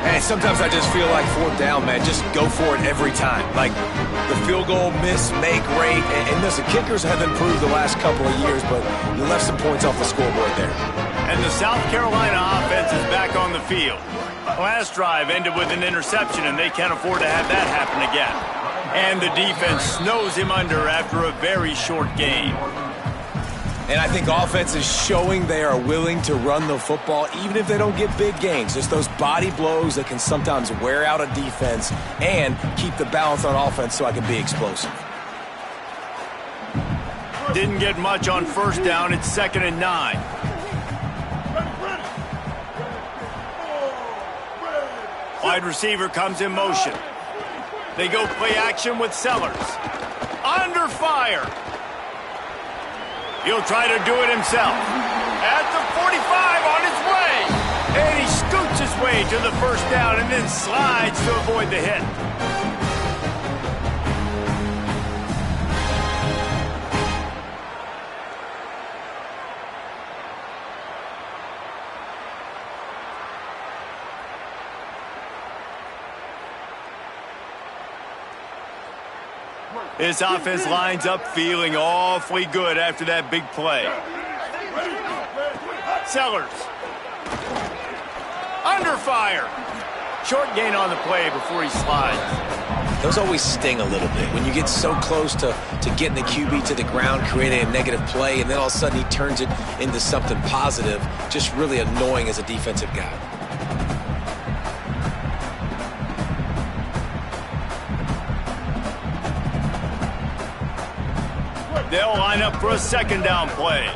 And sometimes I just feel like fourth down, man, just go for it every time. Like the field goal miss, make rate. And listen, kickers have improved the last couple of years, but you left some points off the scoreboard there. And the South Carolina offense is back on the field. Last drive ended with an interception, and they can't afford to have that happen again. And the defense snows him under after a very short game. And I think offense is showing they are willing to run the football, even if they don't get big gains. Just those body blows that can sometimes wear out a defense and keep the balance on offense so I can be explosive. Didn't get much on first down. It's 2nd and 9. Wide receiver comes in motion. They go play action with Sellers. Under fire. He'll try to do it himself. At the 45 on his way. And he scoots his way to the first down and then slides to avoid the hit. This offense lines up feeling awfully good after that big play. Sellers. Under fire. Short gain on the play before he slides. Those always sting a little bit. When you get so close to getting the QB to the ground, creating a negative play, and then all of a sudden he turns it into something positive, just really annoying as a defensive guy. They'll line up for a 2nd down play.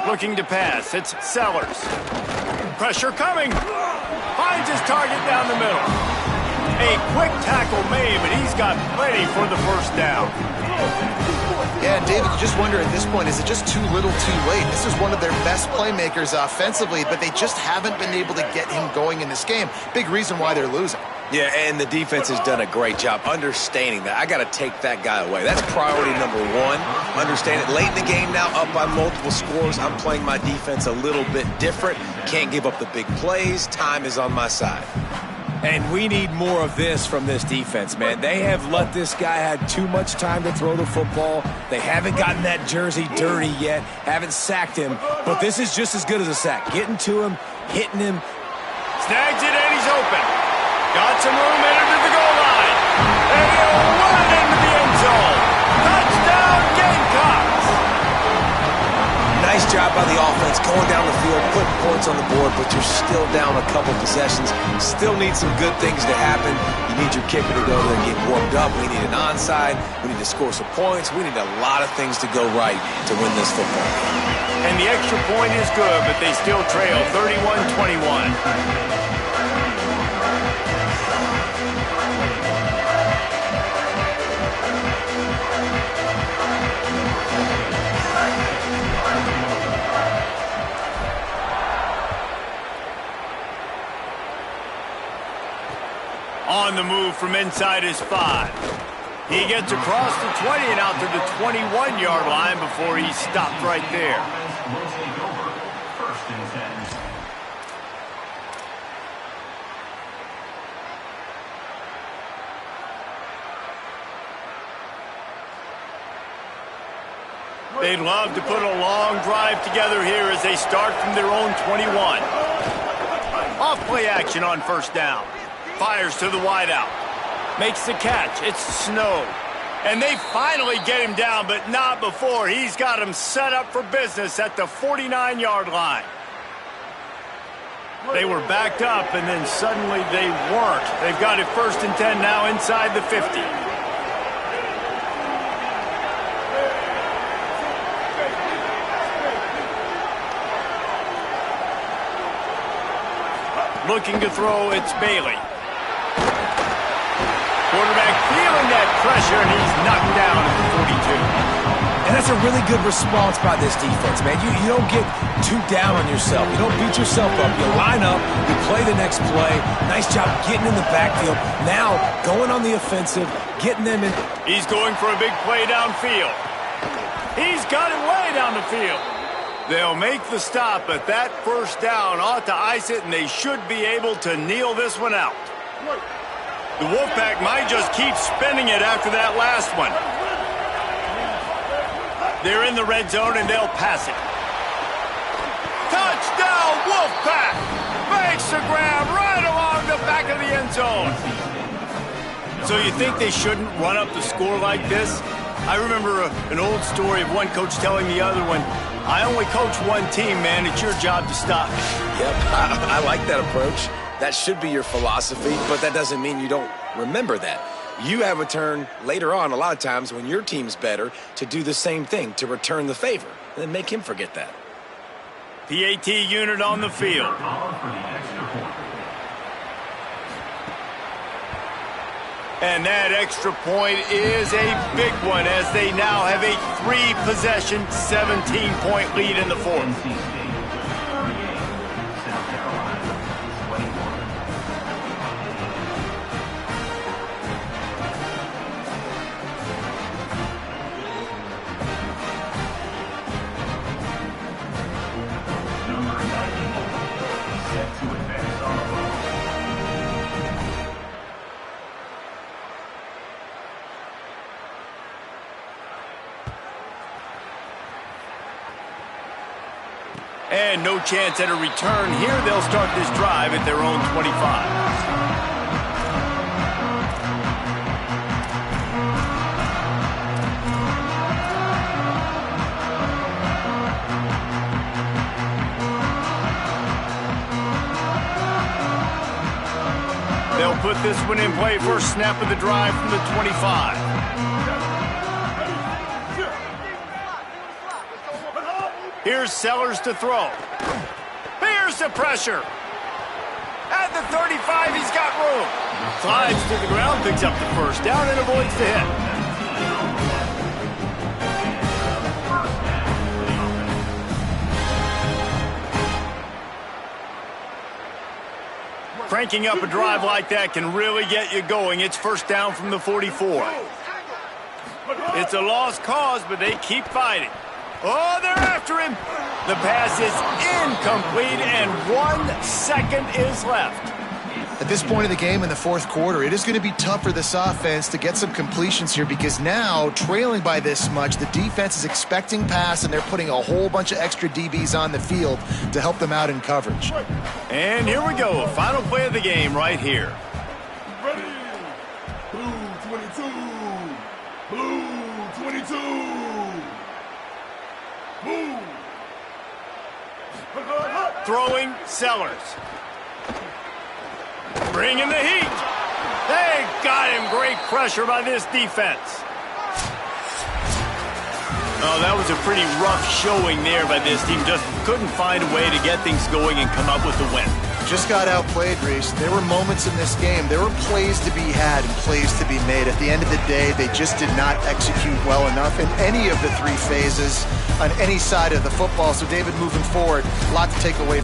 Looking to pass, it's Sellers. Pressure coming. Finds his target down the middle. A quick tackle made, but he's got plenty for the first down. Yeah, David, you just wonder at this point, is it just too little too late? This is one of their best playmakers offensively, but they just haven't been able to get him going in this game. Big reason why they're losing. Yeah, and the defense has done a great job understanding that. I got to take that guy away. That's priority number 1. Understand it. Late in the game now, up by multiple scores. I'm playing my defense a little bit different. Can't give up the big plays. Time is on my side. And we need more of this from this defense, man. They have let this guy have too much time to throw the football. They haven't gotten that jersey dirty yet, haven't sacked him. But this is just as good as a sack. Getting to him, hitting him. Snags it and he's open. Got some room, entered to the goal line. And he'll run it into the end zone. Touchdown, Gamecocks! Nice job by the offense going down the field, putting points on the board, but you're still down a couple possessions. Still need some good things to happen. You need your kicker to go there and get warmed up. We need an onside. We need to score some points. We need a lot of things to go right to win this football game. And the extra point is good, but they still trail 31-21. On the move from inside his 5. He gets across the 20 and out to the 21-yard line before he stopped right there. Will take over. 1st and 10. They'd love to put a long drive together here as they start from their own 21. Off play action on 1st down. Fires to the wideout. Makes the catch. It's Snow. And they finally get him down, but not before. He's got him set up for business at the 49-yard line. They were backed up, and then suddenly they weren't. They've got it 1st and 10 now inside the 50. Looking to throw, it's Bailey. Quarterback feeling that pressure, and he's knocked down at the 42. And that's a really good response by this defense, man. You don't get too down on yourself. You don't beat yourself up. You line up, you play the next play. Nice job getting in the backfield. Now, going on the offensive, getting them in. He's going for a big play downfield. He's got it way down the field. They'll make the stop, but that 1st down ought to ice it, and they should be able to kneel this one out. The Wolfpack might just keep spinning it after that last one. They're in the red zone, and they'll pass it. Touchdown, Wolfpack! Makes the grab right along the back of the end zone. So you think they shouldn't run up the score like this? I remember an old story of one coach telling the other one, I only coach one team, man. It's your job to stop it. Yep, I like that approach. That should be your philosophy, but that doesn't mean you don't remember that. You have a turn later on, a lot of times, when your team's better, to do the same thing, to return the favor, and then make him forget that. PAT unit on the field. And that extra point is a big one as they now have a 3-possession, 17-point lead in the 4th. And no chance at a return here. They'll start this drive at their own 25. They'll put this one in play. First snap of the drive from the 25. Here's Sellers to throw. Here's the pressure. At the 35, he's got room. Slides to the ground, picks up the 1st down, and avoids the hit. Cranking up a drive like that can really get you going. It's 1st down from the 44. It's a lost cause, but they keep fighting. Oh, they're after him. The pass is incomplete, and 1 second is left. At this point in the game in the 4th quarter, it is going to be tough for this offense to get some completions here because now, trailing by this much, the defense is expecting pass, and they're putting a whole bunch of extra DBs on the field to help them out in coverage. And here we go, final play of the game right here. Ready? Blue 22. Blue 22. Move. Throwing Sellers. Bringing the heat. They got him. Great pressure by this defense. Oh, that was a pretty rough showing there by this team. Just couldn't find a way to get things going and come up with the win. Just got outplayed, Reese. There were moments in this game. There were plays to be had and plays to be made. At the end of the day, they just did not execute well enough in any of the 3 phases on any side of the football. So, David, moving forward, a lot to take away.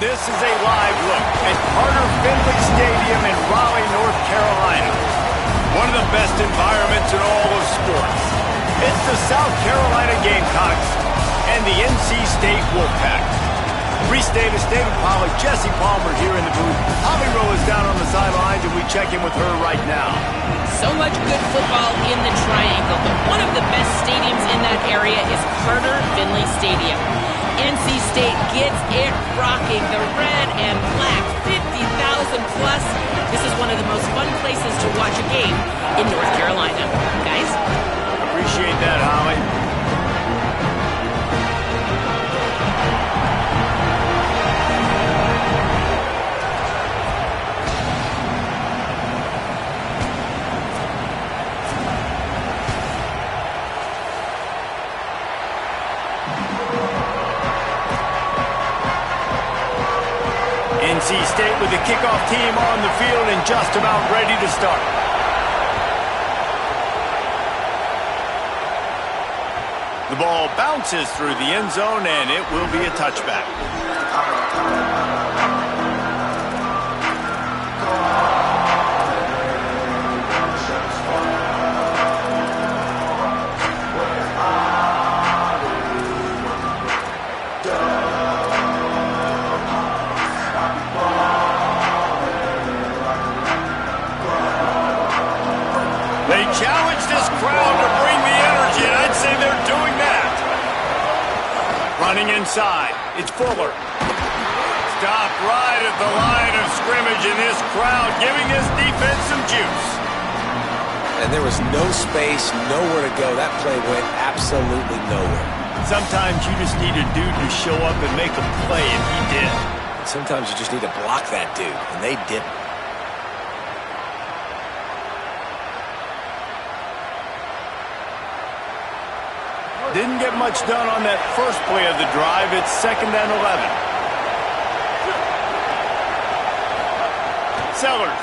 This is a live look at Carter Finley Stadium in Raleigh, North Carolina. One of the best environments in all of sports. It's the South Carolina Gamecocks and the NC State Wolfpack. Reese Davis, David Pollack, Jesse Palmer here in the booth. Holly Rowe is down on the sidelines, and we check in with her right now. So much good football in the Triangle, but one of the best stadiums in that area is Carter Finley Stadium. NC State gets it rocking. The red and black, 50,000 plus. This is one of the most fun places to watch a game in North Carolina. Guys? Appreciate that, Holly. NC State with the kickoff team on the field and just about ready to start. The ball bounces through the end zone, and it will be a touchback. They challenge this crowd to bring the energy, and I'd say they're doing that. Running inside, it's Fuller. Stopped right at the line of scrimmage, and this crowd giving this defense some juice. And there was no space, nowhere to go. That play went absolutely nowhere. Sometimes you just need a dude to show up and make a play, and he did. Sometimes you just need to block that dude, and they didn't. Didn't get much done on that first play of the drive. It's 2nd and 11. Sellers.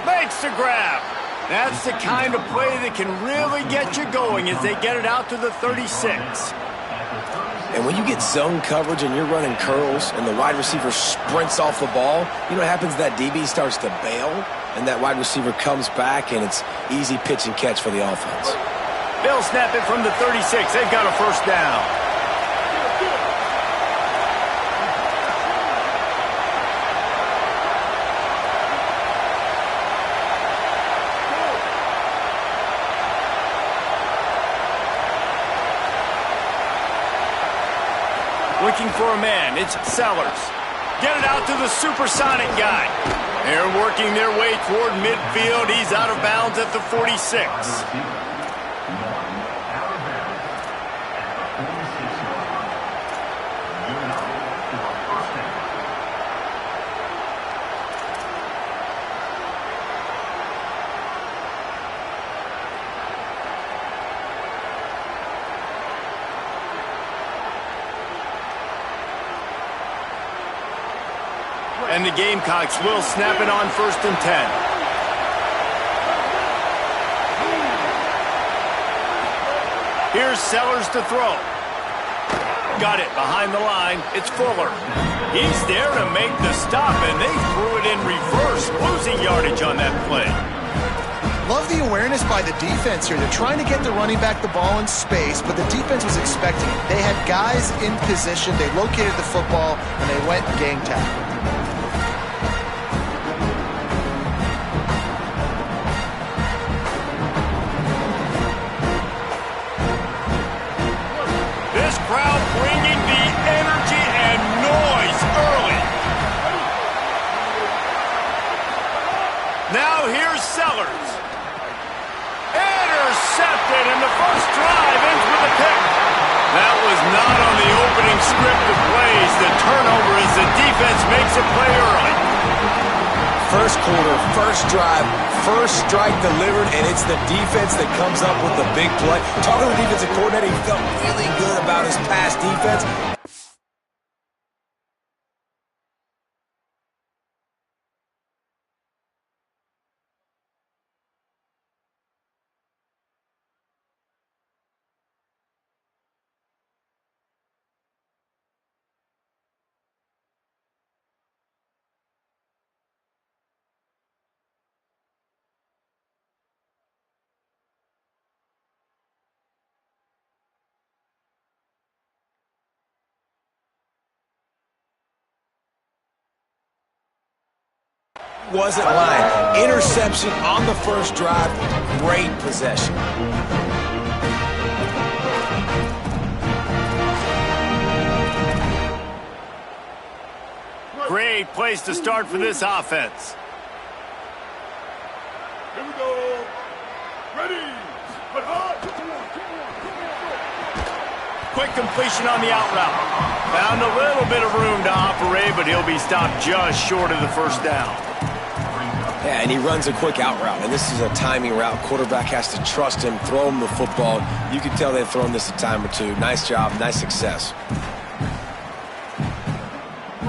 Makes the grab. That's the kind of play that can really get you going as they get it out to the 36. And when you get zone coverage and you're running curls and the wide receiver sprints off the ball, you know what happens? That DB starts to bail, and that wide receiver comes back, and it's easy pitch and catch for the offense. They'll snap it from the 36. They've got a first down. Looking for a man. It's Sellers. Get it out to the supersonic guy. They're working their way toward midfield. He's out of bounds at the 46. And the Gamecocks will snap it on 1st and 10. Here's Sellers to throw. Got it behind the line. It's Fuller. He's there to make the stop, and they threw it in reverse, losing yardage on that play. Love the awareness by the defense here. They're trying to get the running back the ball in space, but the defense was expecting it. They had guys in position. They located the football, and they went gang tackle. Crowd bringing the energy and noise early. Now here's Sellers. Intercepted, and the first drive ends with a pick. That was not on the opening script of plays. The turnover as the defense makes a play early. First quarter, first drive, first strike delivered, and it's the defense that comes up with the big play. Talking to the defensive coordinator, he felt really good about his pass defense. wasn't lying. Interception on the first drive. Great possession. Great place to start for this offense. Here we go. Ready. Quick completion on the out route. Found a little bit of room to operate, but he'll be stopped just short of the first down. Yeah, and he runs a quick out route, and this is a timing route. Quarterback has to trust him, throw him the football. You can tell they've thrown this a time or two. Nice job, nice success.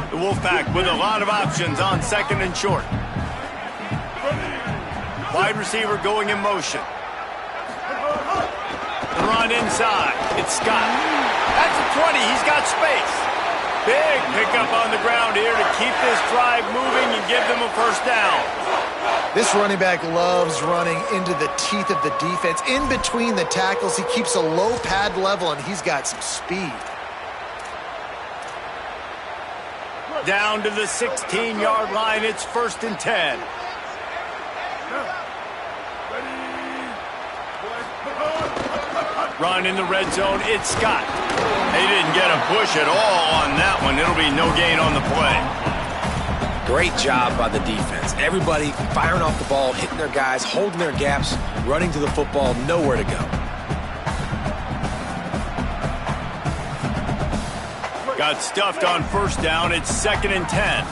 The Wolfpack with a lot of options on second and short. Wide receiver going in motion. The run inside. It's Scott. That's a 20. He's got space. Big pickup on the ground here to keep this drive moving and give them a first down. This running back loves running into the teeth of the defense. In between the tackles, he keeps a low pad level, and he's got some speed. Down to the 16-yard line. It's 1st and 10. Run in the red zone. It's Scott. They didn't get a push at all on that one. It'll be no gain on the play. Great job by the defense. Everybody firing off the ball, hitting their guys, holding their gaps, running to the football, nowhere to go. Got stuffed on first down. It's 2nd and 10.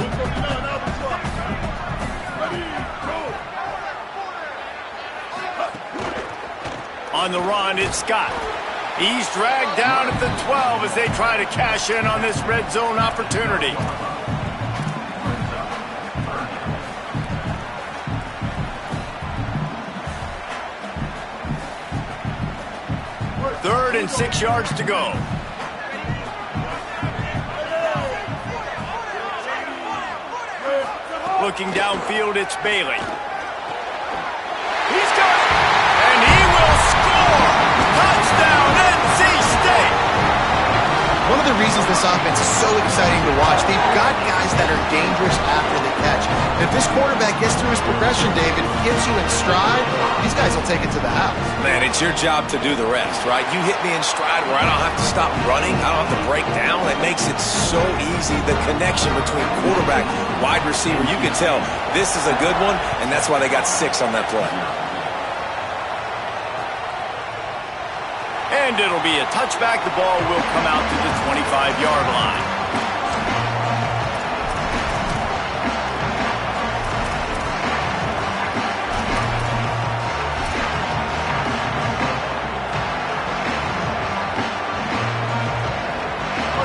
On the run, it's Scott. He's dragged down at the 12 as they try to cash in on this red zone opportunity. Third and 6 yards to go. Looking downfield, it's Bailey. He's got it! And he will score! Touchdown, NC State! One of the reasons this offense is so exciting to watch, they've got guys that are dangerous after the catch. If this quarterback gets through his progression, David, gets you in stride, these guys will take it to the house. Man, it's your job to do the rest, right? You hit me in stride where I don't have to stop running. I don't have to break down. It makes it so easy. The connection between quarterback, wide receiver, you can tell this is a good one, and that's why they got 6 on that play. And it'll be a touchback. The ball will come out to the 25-yard line.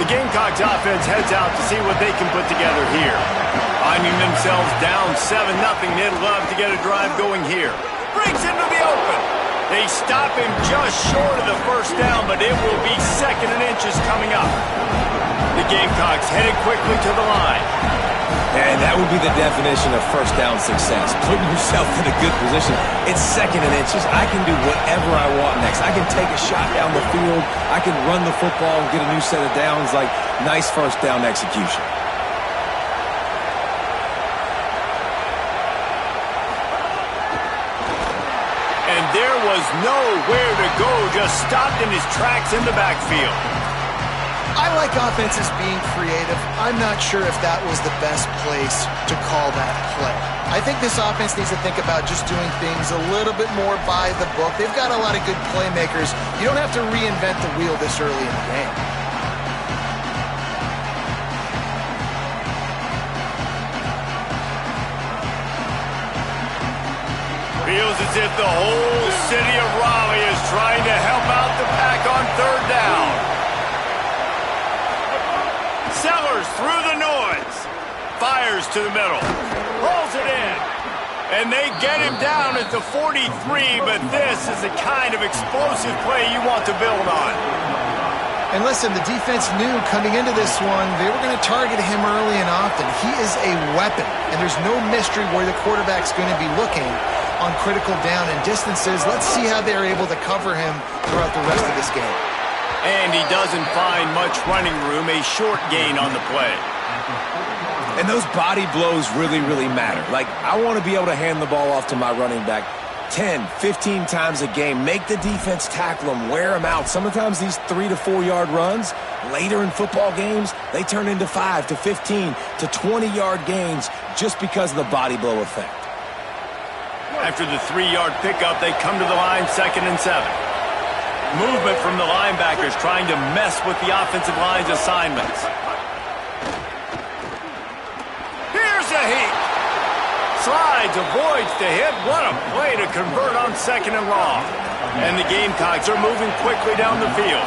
The Gamecocks offense heads out to see what they can put together here. Finding themselves down 7-0, they'd love to get a drive going here. Breaks into the open. They stop him just short of the first down, but it will be 2nd and inches coming up. The Gamecocks headed quickly to the line. And that would be the definition of first down success. Putting yourself in a good position. It's 2nd and inches. I can do whatever I want next. I can take a shot down the field. I can run the football and get a new set of downs. Like, nice first down execution. And there was nowhere to go, just stopped in his tracks in the backfield. I like offenses being creative. I'm not sure if that was the best place to call that play. I think this offense needs to think about just doing things a little bit more by the book. They've got a lot of good playmakers. You don't have to reinvent the wheel this early in the game. Feels as if the whole city of Raleigh is trying to help out the Pack on 3rd down. Sellers through the noise. Fires to the middle. Rolls it in. And they get him down at the 43, but this is the kind of explosive play you want to build on. And listen, the defense knew coming into this one, they were going to target him early and often. He is a weapon, and there's no mystery where the quarterback's going to be looking on critical down and distances. Let's see how they're able to cover him throughout the rest of this game. And he doesn't find much running room, a short gain on the play. And those body blows really, really matter. Like, I want to be able to hand the ball off to my running back 10, 15 times a game. Make the defense tackle them, wear them out. Sometimes these 3 to 4 yard runs later in football games, they turn into 5 to 15 to 20-yard gains just because of the body blow effect. After the 3-yard pickup, they come to the line 2nd and 7. Movement from the linebackers trying to mess with the offensive line's assignments. Here's a heat. Slides, avoids the hit. What a play to convert on 2nd and long. And the Gamecocks are moving quickly down the field.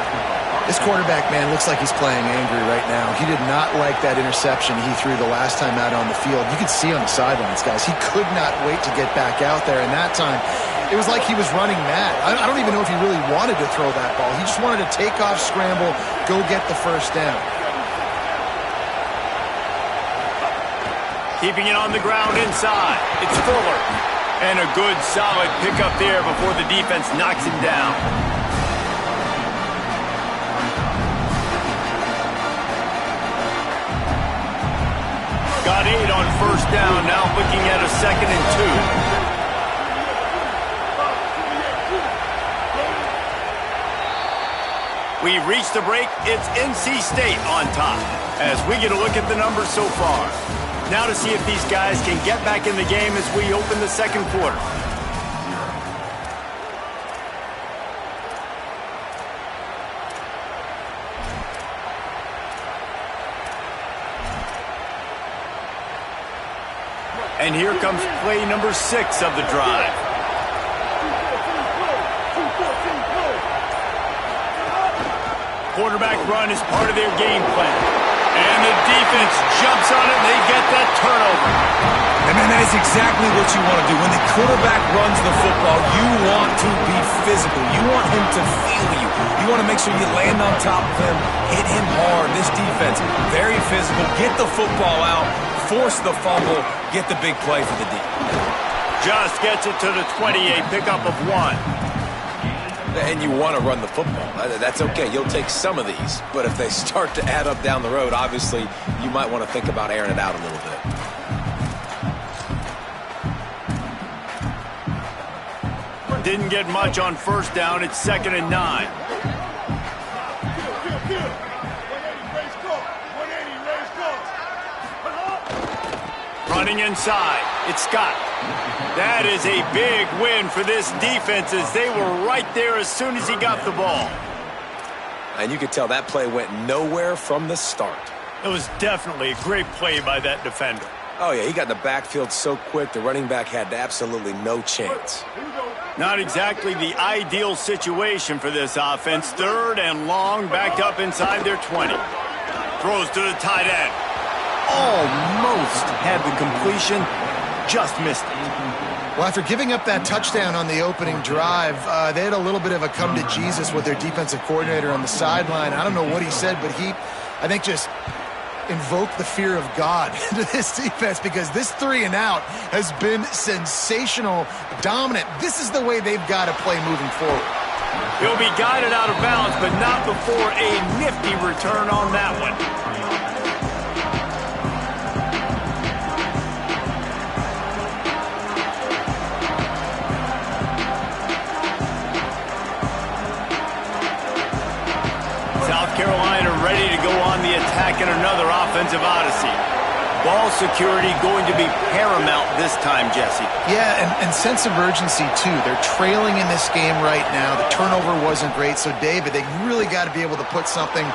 This quarterback, man, looks like he's playing angry right now. He did not like that interception he threw the last time out on the field. You could see on the sidelines, guys. He could not wait to get back out there. And that time, it was like he was running mad. I don't even know if he really wanted to throw that ball. He just wanted to take off, scramble, go get the first down. Keeping it on the ground inside. It's Fuller. And a good, solid pickup there before the defense knocks him down. Got 8 on first down, now looking at a 2nd and 2. We reach the break. It's NC State on top as we get a look at the numbers so far. Now to see if these guys can get back in the game as we open the second quarter. And here comes play number 6 of the drive. Quarterback run is part of their game plan. And the defense jumps on it, and they get that turnover. And man, that is exactly what you want to do. When the quarterback runs the football, you want to be physical. You want him to feel you. You want to make sure you land on top of him, hit him hard. This defense, very physical. Get the football out, force the fumble, get the big play for the D. Just gets it to the 28, pickup of 1. And you want to run the football. That's okay. You'll take some of these. But if they start to add up down the road, obviously, you might want to think about airing it out a little bit. Didn't get much on first down. It's 2nd and 9. Running inside. It's Scott. That is a big win for this defense as they were right there as soon as he got the ball. And you could tell that play went nowhere from the start. It was definitely a great play by that defender. Oh, yeah, he got in the backfield so quick, the running back had absolutely no chance. Not exactly the ideal situation for this offense. 3rd and long, backed up inside their 20. Throws to the tight end. Almost had the completion, just missed it. Well, after giving up that touchdown on the opening drive, they had a little bit of a come to Jesus with their defensive coordinator on the sideline. I don't know what he said, but he, I think, just invoked the fear of God into this defense because this 3 and out has been sensational, dominant. This is the way they've got to play moving forward. He'll be guided out of bounds, but not before a nifty return on that one. South Carolina ready to go on the attack in another offensive odyssey. Ball security going to be paramount this time, Jesse. Yeah, and sense of urgency, too. They're trailing in this game right now. The turnover wasn't great, so, David, they really got to be able to put something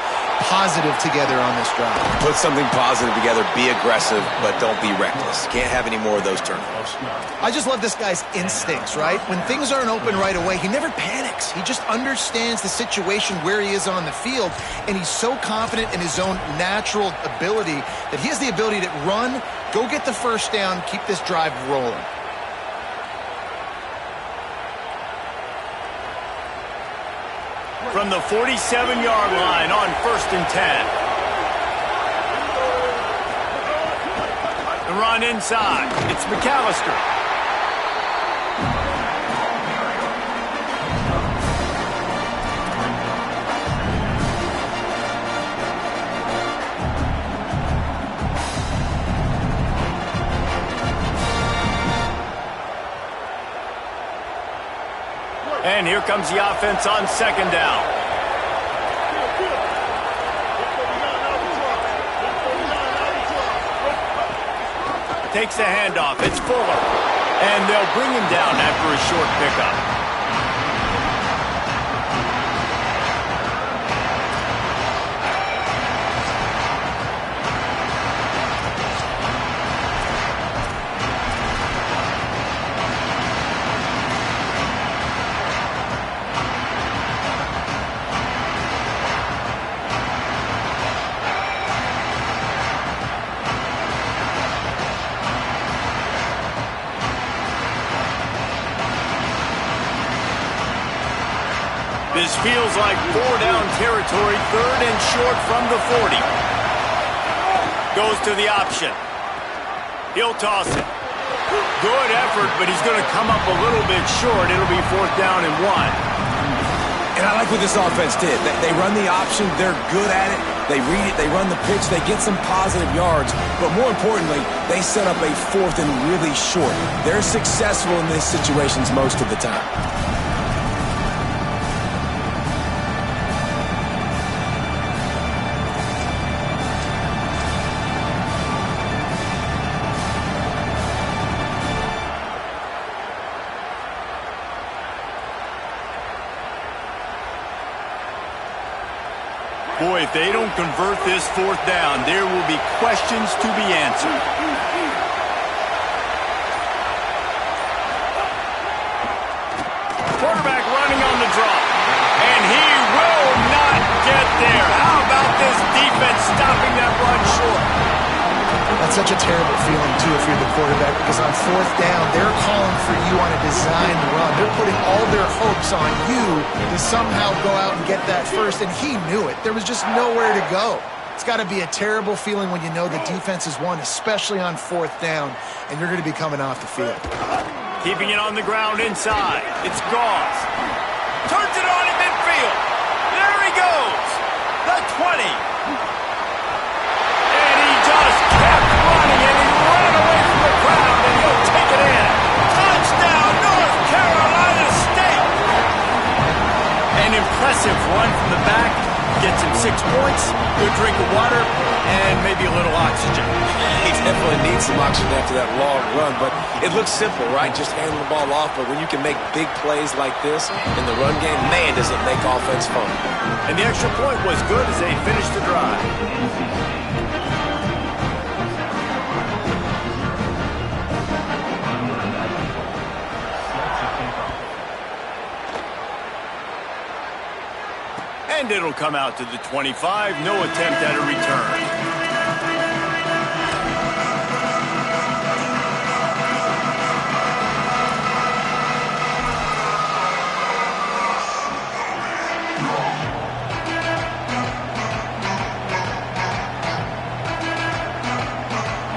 positive together on this drive. Put something positive together, be aggressive, but don't be reckless. Can't have any more of those turnovers. I just love this guy's instincts, right? When things aren't open right away, he never panics. He just understands the situation where he is on the field, and he's so confident in his own natural ability that he has the ability to run, go get the first down, keep this drive rolling. From the 47-yard line on 1st and 10. The run inside. It's McAllister. And here comes the offense on second down. Takes the handoff. It's Fuller. And they'll bring him down after a short pickup. This feels like 4-down territory, 3rd and short from the 40. Goes to the option. He'll toss it. Good effort, but he's going to come up a little bit short. It'll be 4th down and 1. And I like what this offense did. They run the option. They're good at it. They read it. They run the pitch. They get some positive yards. But more importantly, they set up a 4th and really short. They're successful in these situations most of the time. Boy, if they don't convert this 4th down, there will be questions to be answered. Quarterback running on the draw. And he will not get there. How about this defense stopping that run short? That's such a terrible feeling, too, if you're the quarterback, because on 4th down, they're calling for you on a designed run. They're putting all their hopes on you to somehow go out and get that first, and he knew it. There was just nowhere to go. It's got to be a terrible feeling when you know the defense has won, especially on 4th down, and you're going to be coming off the field. Keeping it on the ground inside. It's Gauze. Turns it on in midfield. There he goes. The 20. Just kept running, and he ran away from the crowd, and he'll take it in. Touchdown, North Carolina State! An impressive run from the back. Gets him 6 points, good drink of water, and maybe a little oxygen. He definitely needs some oxygen after that long run, but it looks simple, right? Just handle the ball off, but when you can make big plays like this in the run game, man, does it make offense fun. And the extra point was good as they finished the drive. And it'll come out to the 25. No attempt at a return.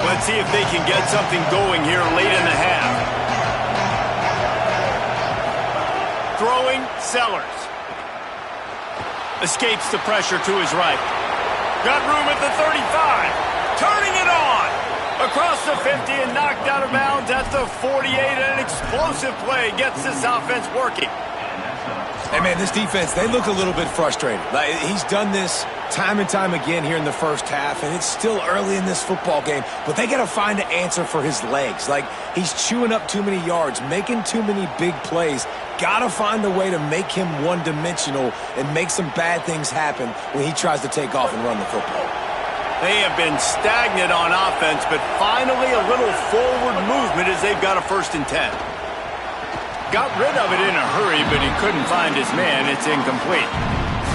Let's see if they can get something going here late in the half. Throwing, Sellers. Escapes the pressure to his right. Got room at the 35. Turning it on. Across the 50 and knocked out of bounds at the 48. An explosive play gets this offense working. Hey, man, this defense, they look a little bit frustrated. Like, he's done this time and time again here in the first half, and it's still early in this football game, but they got to find an answer for his legs. Like, he's chewing up too many yards, making too many big plays. Got to find a way to make him one-dimensional and make some bad things happen when he tries to take off and run the football. They have been stagnant on offense, but finally a little forward movement as they've got a 1st and 10. Got rid of it in a hurry, but he couldn't find his man. It's incomplete.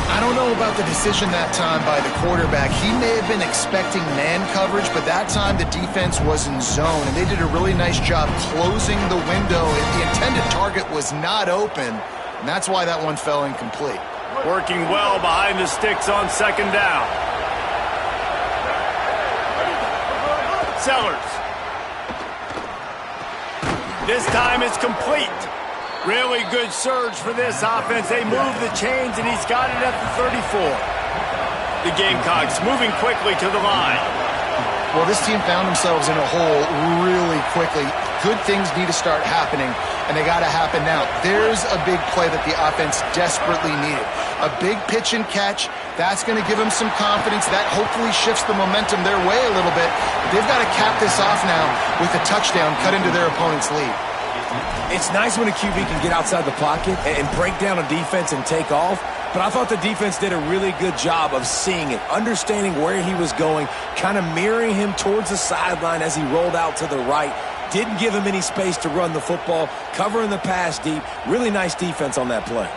I don't know about the decision that time by the quarterback. He may have been expecting man coverage, but that time the defense was in zone, and they did a really nice job closing the window. The intended target was not open, and that's why that one fell incomplete. Working well behind the sticks on 2nd down. Sellers. This time it's complete. Really good surge for this offense. They move the chains, and he's got it at the 34. The Gamecocks moving quickly to the line. Well, this team found themselves in a hole really quickly. Good things need to start happening and they got to happen now. There's a big play that the offense desperately needed. A big pitch and catch. That's going to give them some confidence. That hopefully shifts the momentum their way a little bit. But they've got to cap this off now with a touchdown cut into their opponent's lead. It's nice when a QB can get outside the pocket and break down a defense and take off, but I thought the defense did a really good job of seeing it, understanding where he was going, kind of mirroring him towards the sideline as he rolled out to the right. Didn't give him any space to run the football, covering the pass deep. Really nice defense on that play.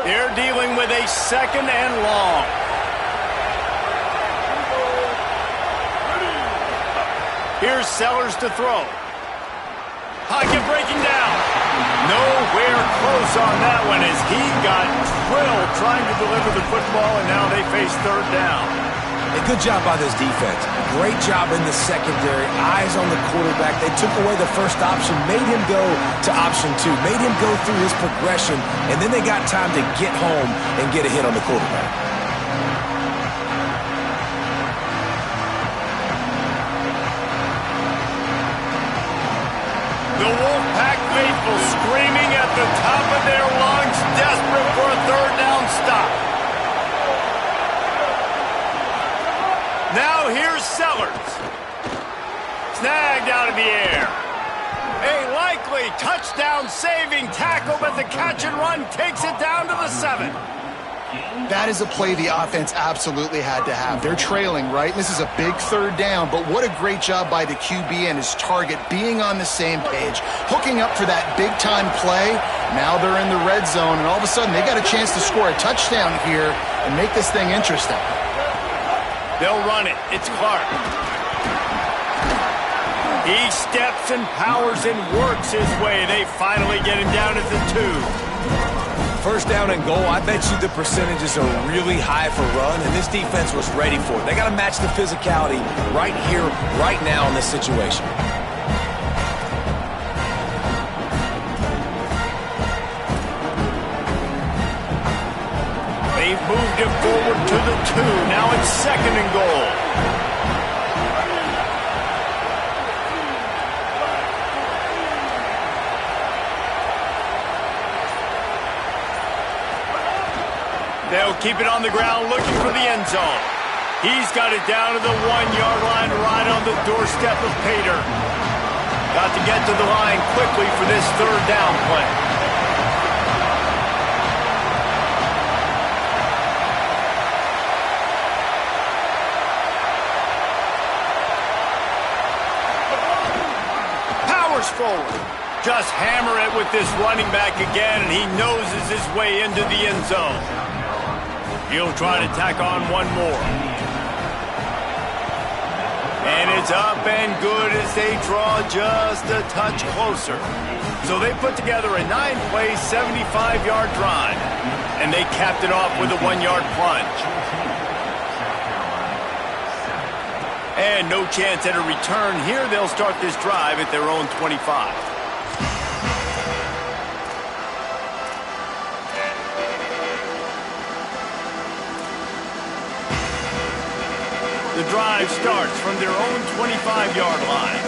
They're dealing with a 2nd and long. Here's Sellers to throw. Pocket breaking down. Nowhere close on that one as he got drilled trying to deliver the football, and now they face 3rd down. A good job by this defense. Great job in the secondary. Eyes on the quarterback. They took away the first option, made him go to option 2, made him go through his progression, and then they got time to get home and get a hit on the quarterback. The Wolfpack faithful screaming at the top of their lungs, desperate for a 3rd down stop. Now here's Sellers. Snagged out of the air. A likely touchdown-saving tackle, but the catch and run takes it down to the 7. That is a play the offense absolutely had to have. They're trailing, right? This is a big 3rd down, but what a great job by the QB and his target being on the same page, hooking up for that big-time play. Now they're in the red zone, and all of a sudden they got a chance to score a touchdown here and make this thing interesting. They'll run it. It's Clark. He steps and powers and works his way. They finally get him down at the 2. 1st down and goal, I bet you the percentages are really high for run, and this defense was ready for it. They got to match the physicality right here, right now in this situation. They've moved it forward to the 2. Now it's 2nd and goal. They'll keep it on the ground looking for the end zone. He's got it down to the 1-yard line right on the doorstep of Pater. Got to get to the line quickly for this 3rd down play. Powers forward. Just hammer it with this running back again, and he noses his way into the end zone. He'll try to tack on one more. And it's up and good as they draw just a touch closer. So they put together a 9-play, 75-yard drive. And they capped it off with a 1-yard plunge. And no chance at a return here. They'll start this drive at their own 25. The drive starts from their own 25-yard line.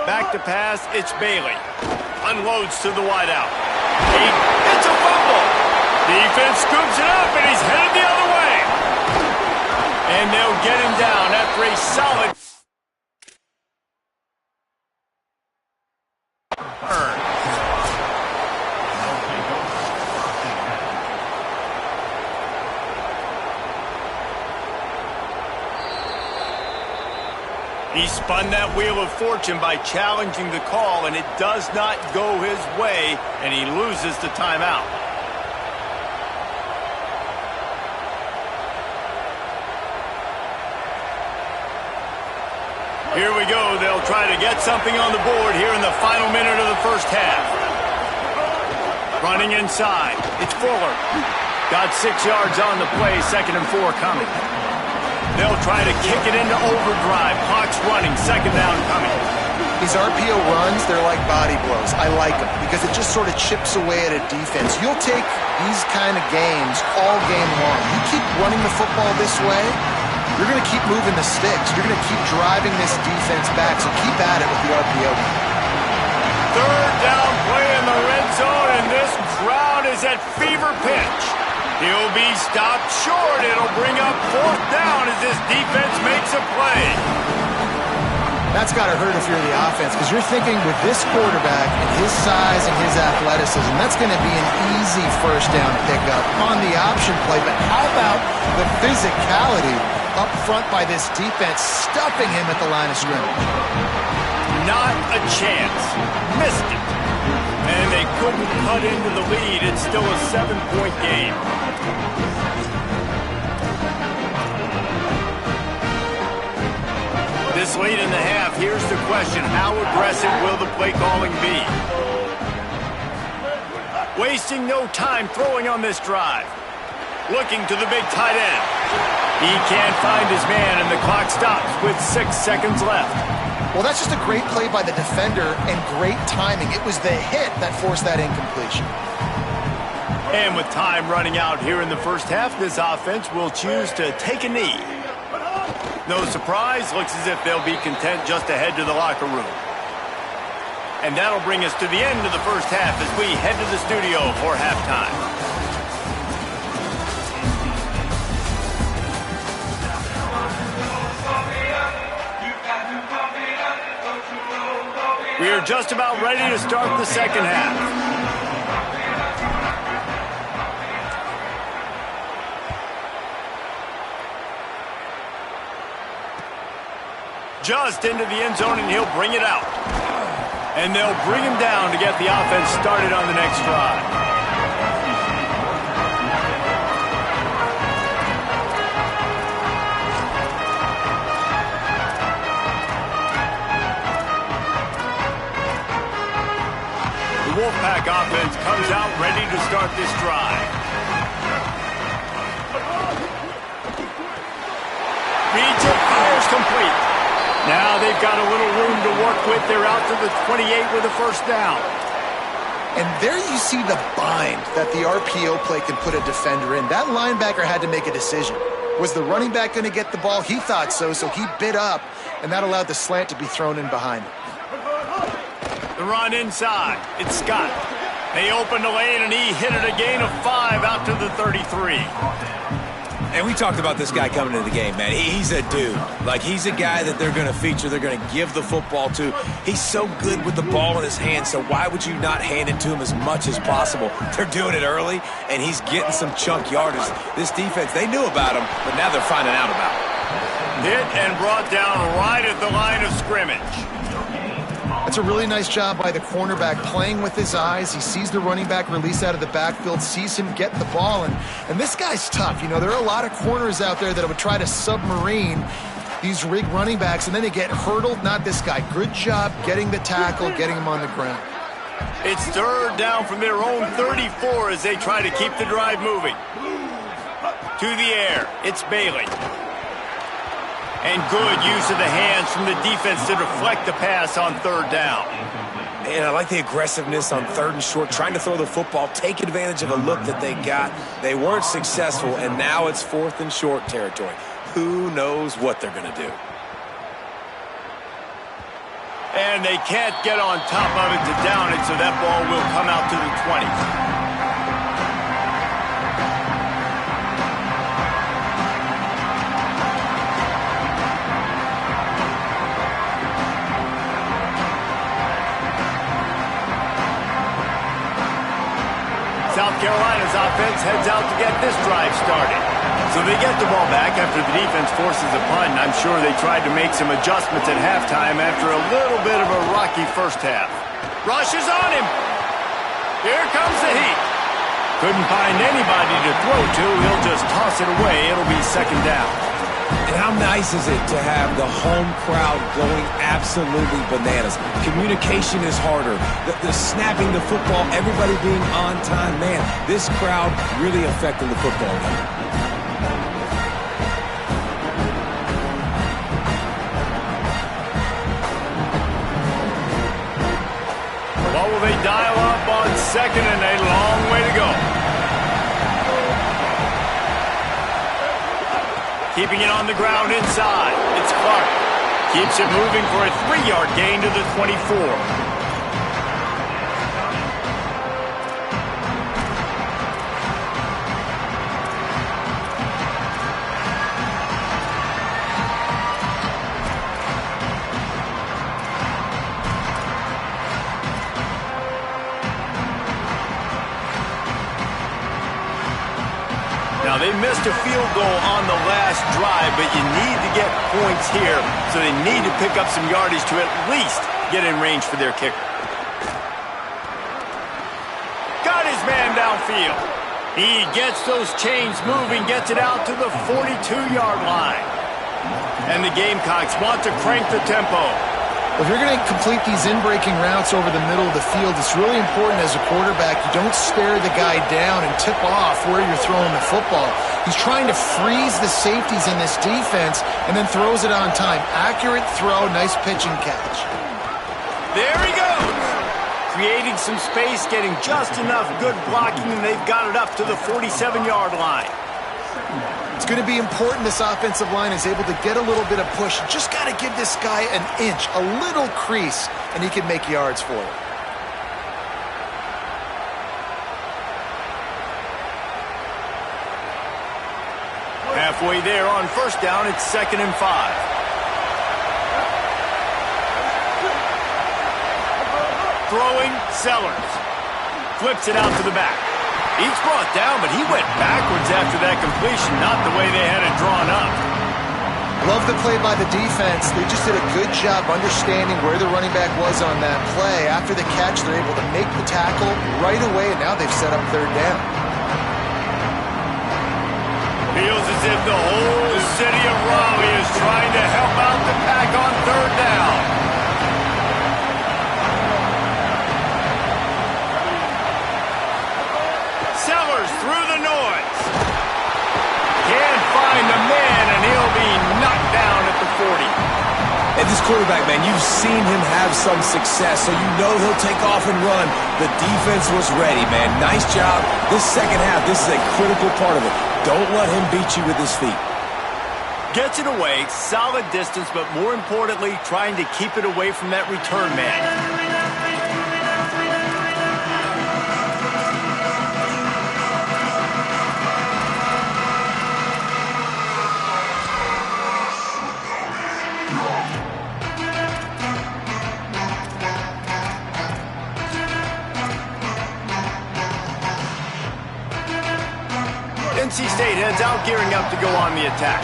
Back to pass, it's Bailey. Unloads to the wideout. It's a fumble. Defense scoops it up, and he's headed the other way. And they'll get him down after a solid burn. He spun that wheel of fortune by challenging the call, and it does not go his way, and he loses the timeout. Here we go. They'll try to get something on the board here in the final minute of the first half. Running inside. It's Fuller. Got 6 yards on the play, 2nd and 4 coming. They'll try to kick it into overdrive. Clock's running, 2nd down coming. These RPO runs, they're like body blows. I like them because it just sort of chips away at a defense. You'll take these kind of games all game long. You keep running the football this way, you're going to keep moving the sticks. You're going to keep driving this defense back, so keep at it with the RPO. Third down play in the red zone, and this crowd is at fever pitch. He'll be stopped short. It'll bring up fourth down as this defense makes a play. That's got to hurt if you're the offense, because you're thinking with this quarterback and his size and his athleticism, that's going to be an easy first down pickup on the option play. But how about the physicality up front by this defense, stuffing him at the line of scrimmage? Not a chance. Missed it. And they couldn't cut into the lead. It's still a 7-point game. This late in the half, here's the question. How aggressive will the play calling be? Wasting no time throwing on this drive. Looking to the big tight end. He can't find his man, and the clock stops with 6 seconds left. Well, that's just a great play by the defender and great timing. It was the hit that forced that incompletion. And with time running out here in the first half, this offense will choose to take a knee. No surprise, looks as if they'll be content just to head to the locker room. And that'll bring us to the end of the first half as we head to the studio for halftime. We are just about ready to start the second half. Just into the end zone, and he'll bring it out. And they'll bring him down to get the offense started on the next drive. The Wolfpack offense comes out ready to start this drive. Beats it, fires complete. Now they've got a little room to work with. They're out to the 28 with a first down. And there you see the bind that the RPO play can put a defender in. That linebacker had to make a decision. Was the running back going to get the ball? He thought so, so he bit up, and that allowed the slant to be thrown in behind him. The run inside. It's Scott. They opened the lane, and he hit it a gain of 5 out to the 33. And we talked about this guy coming into the game, man. He's a dude. Like, he's a guy that they're going to feature, they're going to give the football to. He's so good with the ball in his hands, so why would you not hand it to him as much as possible? They're doing it early, and he's getting some chunk yardage. This defense, they knew about him, but now they're finding out about him. Hit and brought down right at the line of scrimmage. That's a really nice job by the cornerback, playing with his eyes. He sees the running back release out of the backfield, sees him get the ball, and this guy's tough. You know, there are a lot of corners out there that would try to submarine these rig running backs, and then they get hurdled. Not this guy. Good job getting the tackle, getting him on the ground. It's third down from their own 34 as they try to keep the drive moving. To the air, it's Bailey. And good use of the hands from the defense to deflect the pass on third down. And I like the aggressiveness on third and short, trying to throw the football, take advantage of a look that they got. They weren't successful, and now it's fourth and short territory. Who knows what they're going to do? And they can't get on top of it to down it, so that ball will come out to the 20. South Carolina's offense heads out to get this drive started. So they get the ball back after the defense forces a punt, and I'm sure they tried to make some adjustments at halftime after a little bit of a rocky first half. Rush is on him. Here comes the heat. Couldn't find anybody to throw to. He'll just toss it away. It'll be second down. And how nice is it to have the home crowd going absolutely bananas? Communication is harder. The snapping the football, everybody being on time. Man, this crowd really affecting the football game. What will they dial up on second, and a long way to go? keeping it on the ground inside. It's Clark. Keeps it moving for a 3-yard gain to the 24. Now, they missed a field goal on the last drive, but you need to get points here, so they need to pick up some yardage to at least get in range for their kicker. Got his man downfield. He gets those chains moving, gets it out to the 42-yard line. And the Gamecocks want to crank the tempo. If you're going to complete these in-breaking routes over the middle of the field, it's really important as a quarterback you don't stare the guy down and tip off where you're throwing the football. He's trying to freeze the safeties in this defense and then throws it on time. Accurate throw, nice pitch and catch. There he goes. Creating some space, getting just enough good blocking, and they've got it up to the 47-yard line. It's going to be important this offensive line is able to get a little bit of push. Just got to give this guy an inch, a little crease, and he can make yards for it. Halfway there on first down, it's 2nd and 5. Throwing, Sellers. Flips it out to the back. He's brought down, but he went backwards after that completion, not the way they had it drawn up. Love the play by the defense. They just did a good job understanding where the running back was on that play. After the catch, they're able to make the tackle right away, and now they've set up 3rd down. Feels as if the whole city of Raleigh is trying to help out the Pack on 3rd down. Sellers through the noise. Can't find the man, and he'll be knocked down at the 40. And this quarterback, man, you've seen him have some success, so you know he'll take off and run. The defense was ready, man. Nice job. This second half, this is a critical part of it. Don't let him beat you with his feet. Gets it away, solid distance, but more importantly, trying to keep it away from that return man. NC State heads out, gearing up to go on the attack.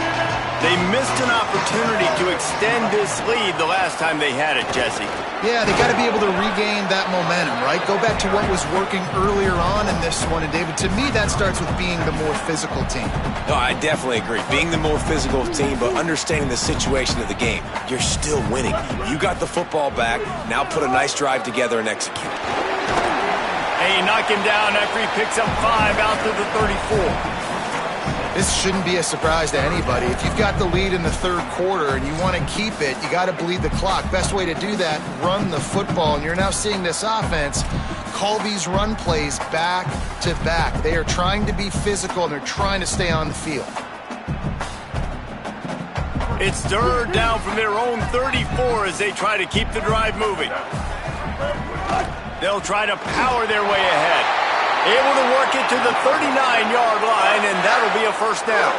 They missed an opportunity to extend this lead the last time they had it, Jesse. Yeah, they got to be able to regain that momentum, right? Go back to what was working earlier on in this one. And, David, to me, that starts with being the more physical team. No, I definitely agree. Being the more physical team, but understanding the situation of the game. You're still winning. You got the football back. Now put a nice drive together and execute. Hey, knock him down after he picks up 5 out to the 34. This shouldn't be a surprise to anybody. If you've got the lead in the 3rd quarter and you want to keep it, you got to bleed the clock. Best way to do that, run the football. And you're now seeing this offense call these run plays back to back. They are trying to be physical, and they're trying to stay on the field. It's 3rd down from their own 34 as they try to keep the drive moving. They'll try to power their way ahead. Able to work it to the 39-yard line, and that'll be a 1st down.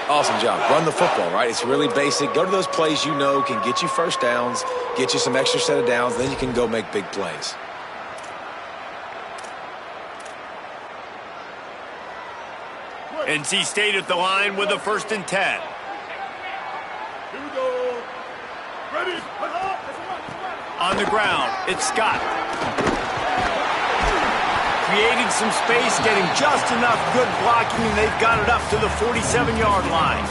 Awesome job. Run the football, right? It's really basic. Go to those plays you know can get you 1st downs, get you some extra set of downs, then you can go make big plays. NC State at the line with a 1st and 10. Here we go. Ready. On the ground, it's Scott. Creating some space, getting just enough good blocking, and they've got it up to the 47-yard line.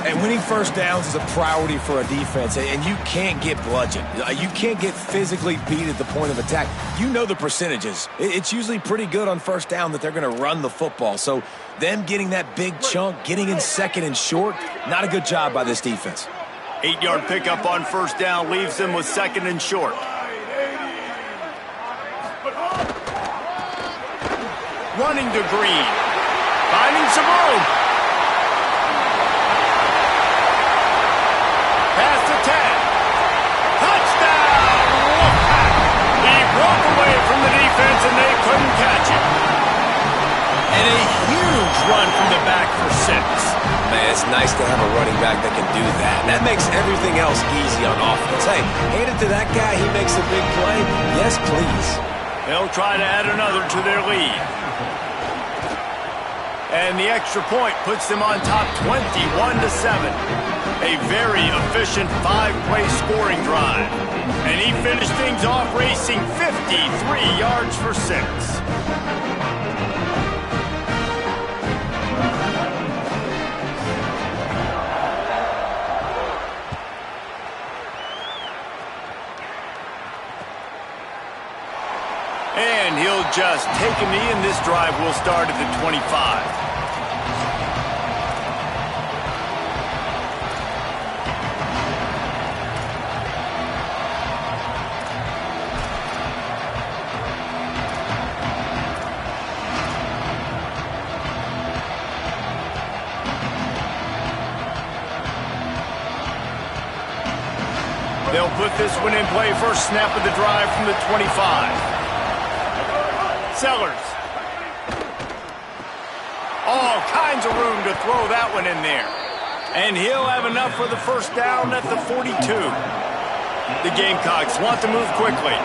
And winning 1st downs is a priority for a defense, and you can't get bludgeoned. You can't get physically beat at the point of attack. You know the percentages. It's usually pretty good on 1st down that they're going to run the football. So them getting that big chunk, getting in 2nd and short, not a good job by this defense. 8-yard pickup on 1st down leaves them with 2nd and short. Running to Green. Finding some room. away from the defense, and they couldn't catch it. And a huge run from the back for 6. Man, it's nice to have a running back that can do that. That makes everything else easy on offense. Hey, hand it to that guy. He makes a big play. Yes, please. They'll try to add another to their lead. And the extra point puts them on top 21-7. A very efficient 5-play scoring drive. And he finished things off racing 53 yards for 6. And he'll just take a knee, and this drive will start at the 25. They'll put this one in play. First snap of the drive from the 25. Sellers. All kinds of room to throw that one in there. And he'll have enough for the first down at the 42. The Gamecocks want to move quickly.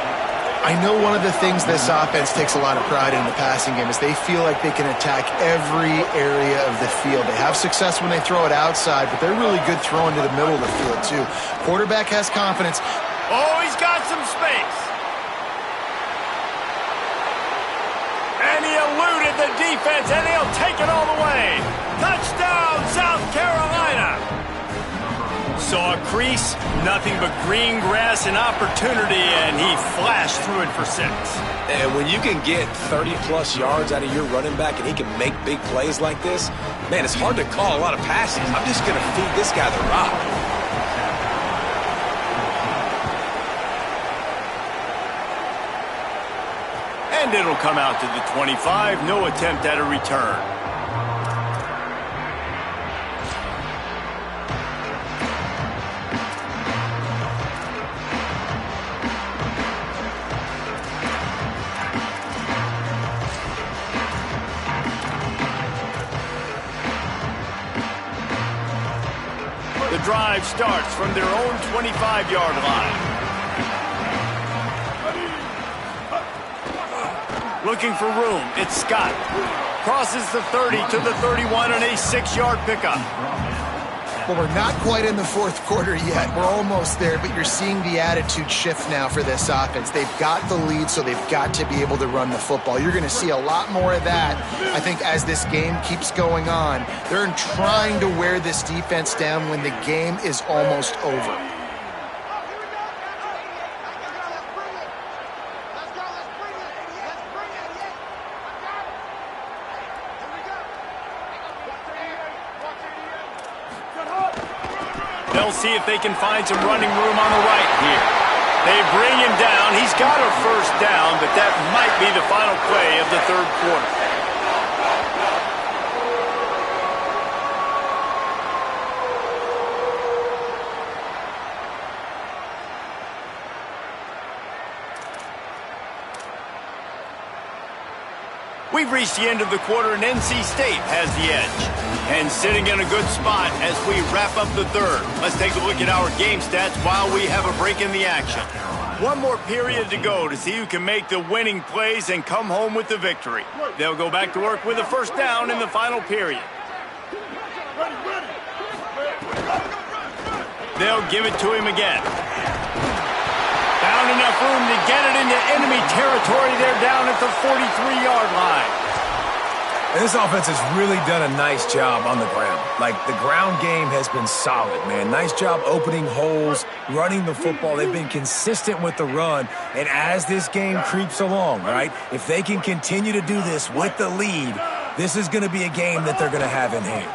I know one of the things this offense takes a lot of pride in the passing game is they feel like they can attack every area of the field. They have success when they throw it outside, but they're really good throwing to the middle of the field, too. Quarterback has confidence. Oh, he's got some space. And he eluded the defense, and he'll take it all the way. Touchdown, South Carolina. Saw a crease, nothing but green grass and opportunity, and he flashed through it for 6. And when you can get 30-plus yards out of your running back and he can make big plays like this, man, it's hard to call a lot of passes. I'm just going to feed this guy the rock. And it'll come out to the 25. No attempt at a return. The drive starts from their own 25-yard line. Looking for room. It's Scott. Crosses the 30 to the 31 and a 6-yard pickup. Well, we're not quite in the fourth quarter yet. We're almost there, but you're seeing the attitude shift now for this offense. They've got the lead, so they've got to be able to run the football. You're going to see a lot more of that, I think, as this game keeps going on. They're trying to wear this defense down when the game is almost over. They'll see if they can find some running room on the right here. They bring him down. He's got a first down, but that might be the final play of the third quarter. We've reached the end of the quarter, and NC State has the edge. And sitting in a good spot as we wrap up the third. Let's take a look at our game stats while we have a break in the action. One more period to go to see who can make the winning plays and come home with the victory. They'll go back to work with a first down in the final period. They'll give it to him again. Found enough room to get it into enemy territory. They're down at the 43-yard line. And this offense has really done a nice job on the ground. Like, the ground game has been solid, man. Nice job opening holes, running the football. They've been consistent with the run. And as this game creeps along, right, if they can continue to do this with the lead, this is going to be a game that they're going to have in hand.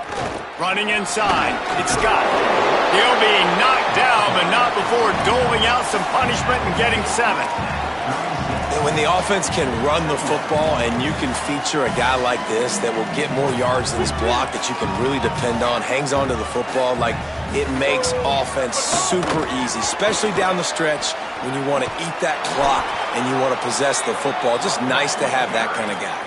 Running inside, it's Scott. He'll be knocked down, but not before doling out some punishment and getting 7. They'll When the offense can run the football and you can feature a guy like this that will get more yards than this block that you can really depend on, hangs on to the football, like it makes offense super easy, especially down the stretch when you want to eat that clock and you want to possess the football. Just nice to have that kind of guy.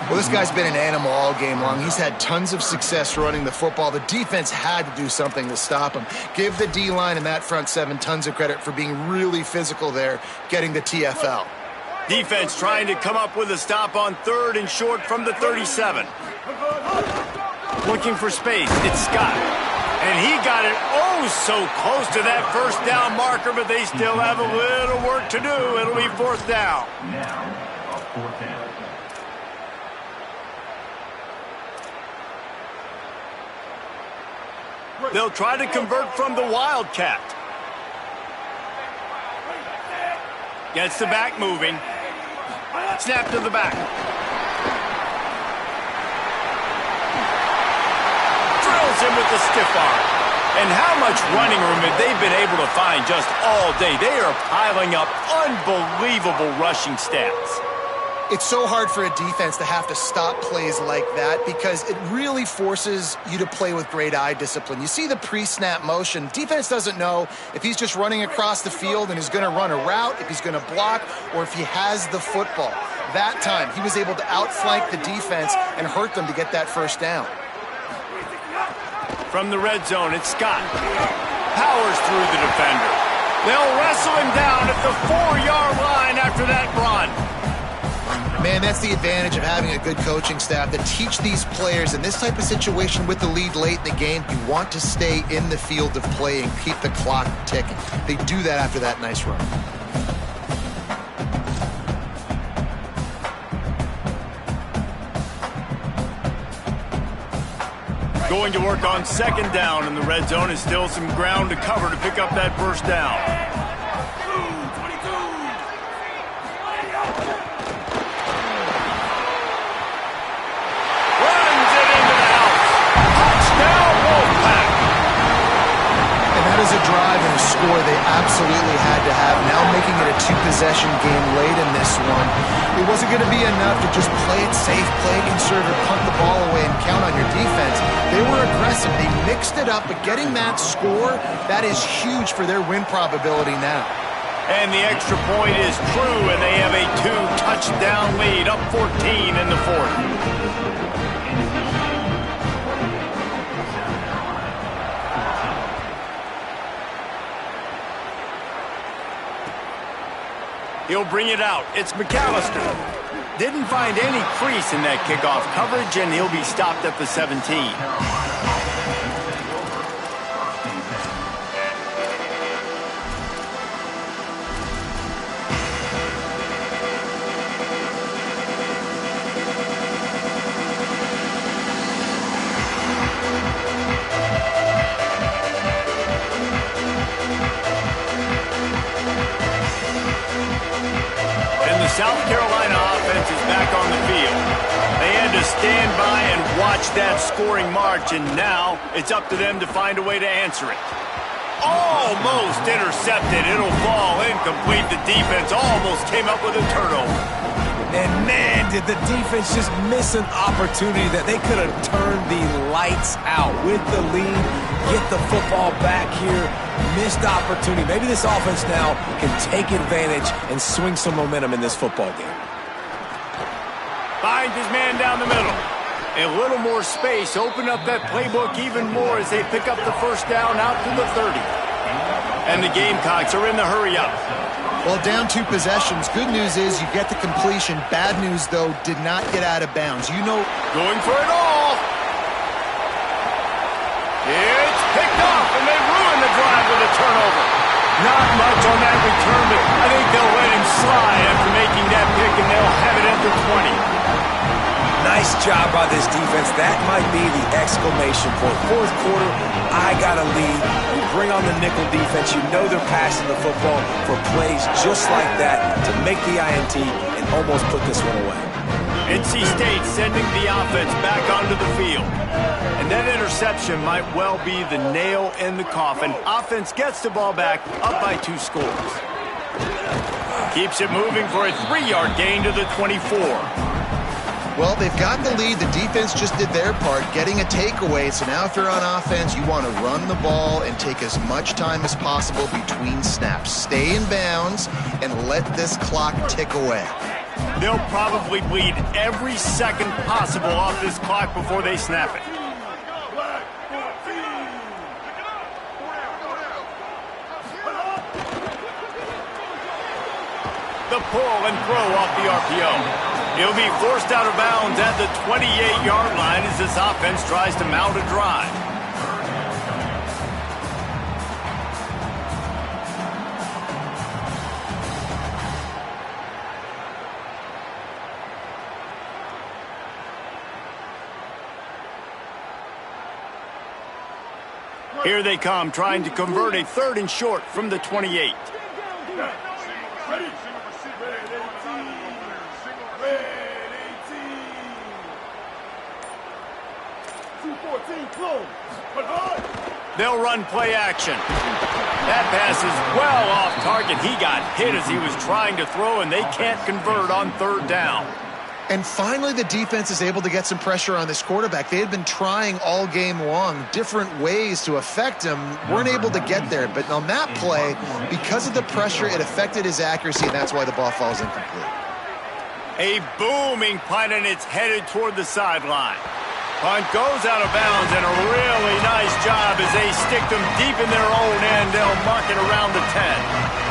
Well, this guy's been an animal all game long. He's had tons of success running the football. The defense had to do something to stop him. Give the D-line and that front seven tons of credit for being really physical there, getting the TFL. Defense trying to come up with a stop on 3rd and short from the 37. Looking for space. It's Scott. And he got it oh so close to that first down marker, but they still have a little work to do. It'll be 4th down. Now, a 4th down. They'll try to convert from the Wildcat. Gets the back moving. Snap to the back. Drills him with the stiff arm. And how much running room have they been able to find just all day? They are piling up unbelievable rushing stats. It's so hard for a defense to have to stop plays like that because it really forces you to play with great eye discipline. You see the pre-snap motion. Defense doesn't know if he's just running across the field and is going to run a route, if he's going to block, or if he has the football. That time, he was able to outflank the defense and hurt them to get that first down. From the red zone, it's Scott. Powers through the defender. They'll wrestle him down at the 4-yard line after that run. Man, that's the advantage of having a good coaching staff that teach these players in this type of situation with the lead late in the game. You want to stay in the field of play and keep the clock ticking. They do that after that nice run. Going to work on 2nd down in the red zone is still some ground to cover to pick up that first down. A drive and a score they absolutely had to have. Now making it a 2-possession game late in this one. It wasn't going to be enough to just play it safe, play it conservative, punt the ball away and count on your defense. They were aggressive. They mixed it up, but getting that score, that is huge for their win probability now. And the extra point is true, and they have a 2-touchdown lead, up 14 in the 4th. He'll bring it out. It's McAllister. Didn't find any crease in that kickoff coverage, and he'll be stopped at the 17. South Carolina offense is back on the field. They had to stand by and watch that scoring march, and now it's up to them to find a way to answer it. Almost intercepted. It'll fall incomplete. The defense almost came up with a turnover. And man, did the defense just miss an opportunity that they could have turned the lights out with the lead, get the football back here. Missed opportunity. Maybe this offense now can take advantage and swing some momentum in this football game. Finds his man down the middle. A little more space. Open up that playbook even more as they pick up the first down out to the 30. And the Gamecocks are in the hurry up. Well, down 2 possessions. Good news is you get the completion. Bad news, though, did not get out of bounds. You know, going for it all. It's picked off, and they ruin the drive with a turnover. Not much on that return, but I think they'll let him slide after making that pick, and they'll have it at the 20. Nice job by this defense. That might be the exclamation point. 4th quarter, I got a lead. We bring on the nickel defense. You know they're passing the football for plays just like that to make the INT and almost put this one away. NC State sending the offense back onto the field. And that interception might well be the nail in the coffin. Offense gets the ball back, up by 2 scores. Keeps it moving for a 3-yard gain to the 24. Well, they've got the lead. The defense just did their part, getting a takeaway. So now if you're on offense, you want to run the ball and take as much time as possible between snaps. Stay in bounds and let this clock tick away. They'll probably bleed every second possible off this clock before they snap it. The pull and throw off the RPO. He'll be forced out of bounds at the 28-yard line as this offense tries to mount a drive. Here they come, trying to convert a 3rd and short from the 28. They'll run play action. That pass is well off target. He got hit as he was trying to throw, and they can't convert on 3rd down. And finally, the defense is able to get some pressure on this quarterback. They had been trying all game long different ways to affect him. Weren't able to get there. But on that play, because of the pressure, it affected his accuracy, and that's why the ball falls incomplete. A booming punt, and it's headed toward the sideline. Punt goes out of bounds, and a really nice job as they stick them deep in their own end. They'll mark it around the 10.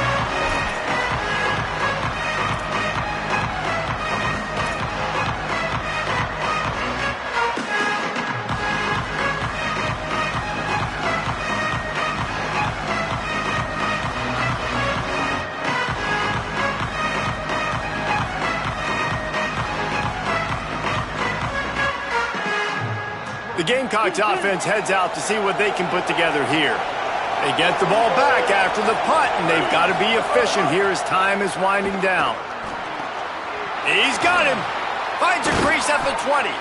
The Gamecocks offense heads out to see what they can put together here. They get the ball back after the punt, and they've got to be efficient here as time is winding down. He's got him. Finds a crease at the 20.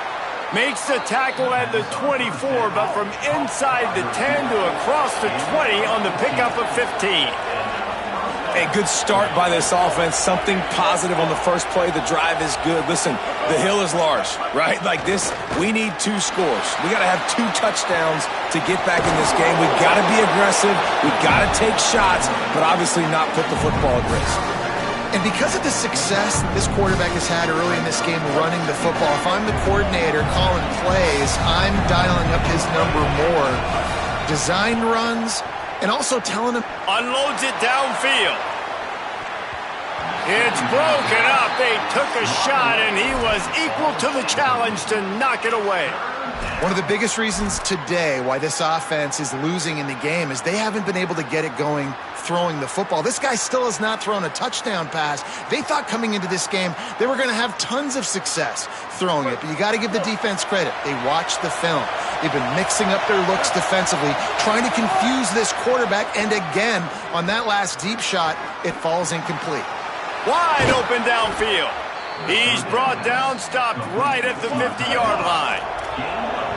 Makes the tackle at the 24, but from inside the 10 to across the 20 on the pickup of 15. A good start by this offense. Something positive on the first play. The drive is good. Listen, the hill is large, right? Like this, we need 2 scores. We got to have 2 touchdowns to get back in this game. We got to be aggressive. We got to take shots, but obviously not put the football at risk. And because of the success that this quarterback has had early in this game running the football, if I'm the coordinator calling plays, I'm dialing up his number more. Design runs, and also telling him... Unloads it downfield. It's broken up. They took a shot, and he was equal to the challenge to knock it away. One of the biggest reasons today why this offense is losing in the game is they haven't been able to get it going throwing the football. This guy still has not thrown a touchdown pass. They thought coming into this game they were going to have tons of success throwing it, but you got to give the defense credit. They watched the film. They've been mixing up their looks defensively, trying to confuse this quarterback, and again, on that last deep shot, it falls incomplete. Wide open downfield. He's brought down, stopped right at the 50-yard line.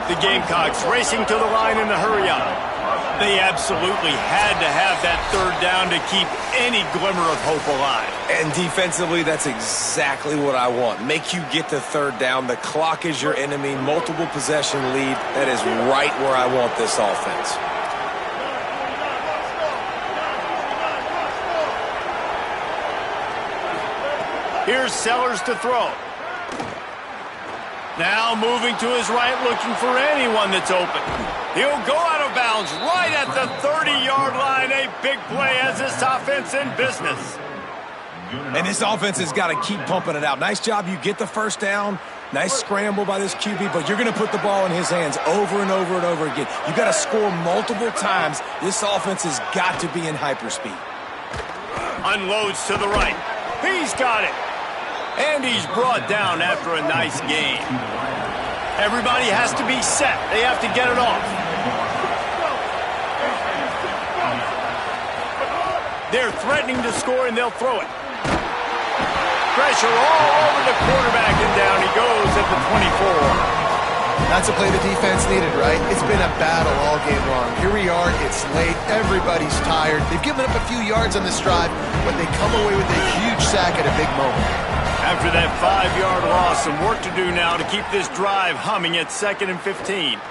The Gamecocks racing to the line in a hurry-up. They absolutely had to have that 3rd down to keep any glimmer of hope alive. And defensively, that's exactly what I want. Make you get the 3rd down. The clock is your enemy. Multiple possession lead. That is right where I want this offense. Here's Sellers to throw. Now moving to his right, looking for anyone that's open. He'll go out of bounds right at the 30-yard line. A big play as this offense in business. And this offense has got to keep pumping it out. Nice job. You get the 1st down. Nice scramble by this QB, but you're going to put the ball in his hands over and over and over again. You got to score multiple times. This offense has got to be in hyperspeed. Unloads to the right. He's got it. And he's brought down after a nice game. Everybody has to be set. They have to get it off. They're threatening to score, and they'll throw it. Pressure all over the quarterback, and down he goes at the 24. That's a play the defense needed, right? It's been a battle all game long. Here we are, it's late, everybody's tired. They've given up a few yards on this drive, but they come away with a huge sack at a big moment. After that 5-yard loss, some work to do now to keep this drive humming at 2nd and 15.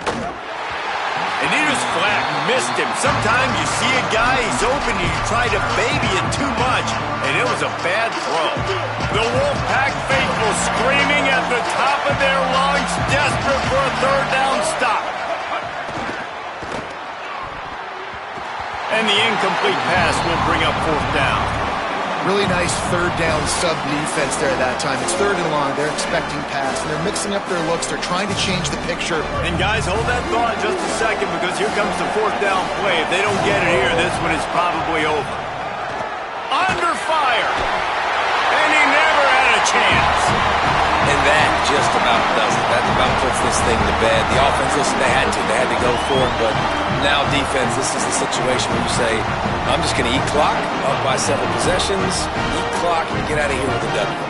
And he just flat missed him. Sometimes you see a guy, he's open, and you try to baby it too much, and it was a bad throw. The Wolfpack faithful screaming at the top of their lungs, desperate for a 3rd down stop. And the incomplete pass will bring up 4th down. Really nice 3rd down sub defense there that time. It's 3rd and long. They're expecting pass, and they're mixing up their looks. They're trying to change the picture. And guys, hold that thought just a second, because here comes the 4th down play. If they don't get it here, this one is probably over. Under fire. And he never had a chance. And that just about does it. That about puts this thing to bed. The offense, listen, they had to go for it, but now defense, this is the situation where you say, I'm just going to eat clock, up by several possessions, eat clock, and get out of here with a W.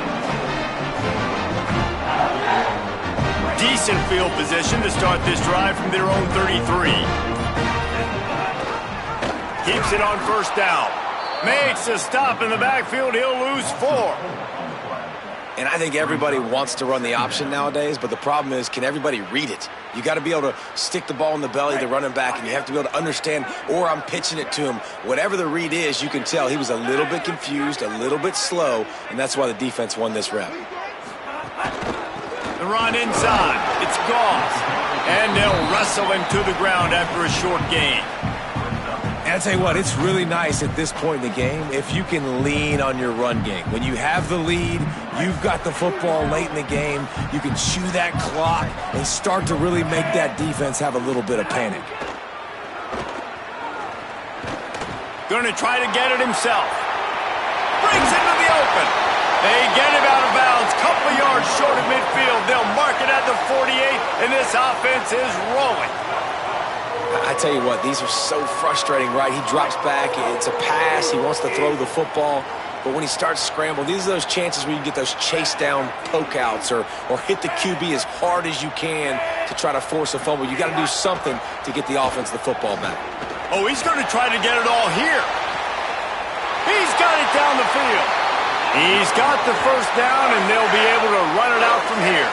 Decent field position to start this drive from their own 33. Keeps it on 1st down. Makes a stop in the backfield. He'll lose 4. And I think everybody wants to run the option nowadays, but the problem is, can everybody read it? You got to be able to stick the ball in the belly of the running back, and you have to be able to understand, or I'm pitching it to him. Whatever the read is, you can tell he was a little bit confused, a little bit slow, and that's why the defense won this rep. The run inside. It's Goss. And they'll wrestle him to the ground after a short gain. And I'll tell you what, it's really nice at this point in the game if you can lean on your run game. When you have the lead, you've got the football late in the game, you can chew that clock and start to really make that defense have a little bit of panic. Going to try to get it himself. Brings it to the open. They get him out of bounds. Couple of yards short of midfield. They'll mark it at the 48, and this offense is rolling. I tell you what, these are so frustrating, right? He drops back, it's a pass, he wants to throw the football, but when he starts scrambling, these are those chances where you get those chase down poke outs or hit the QB as hard as you can to try to force a fumble. You got to do something to get the offense the football back. Oh, he's going to try to get it all here. He's got it down the field. He's got the 1st down, and they'll be able to run it out from here.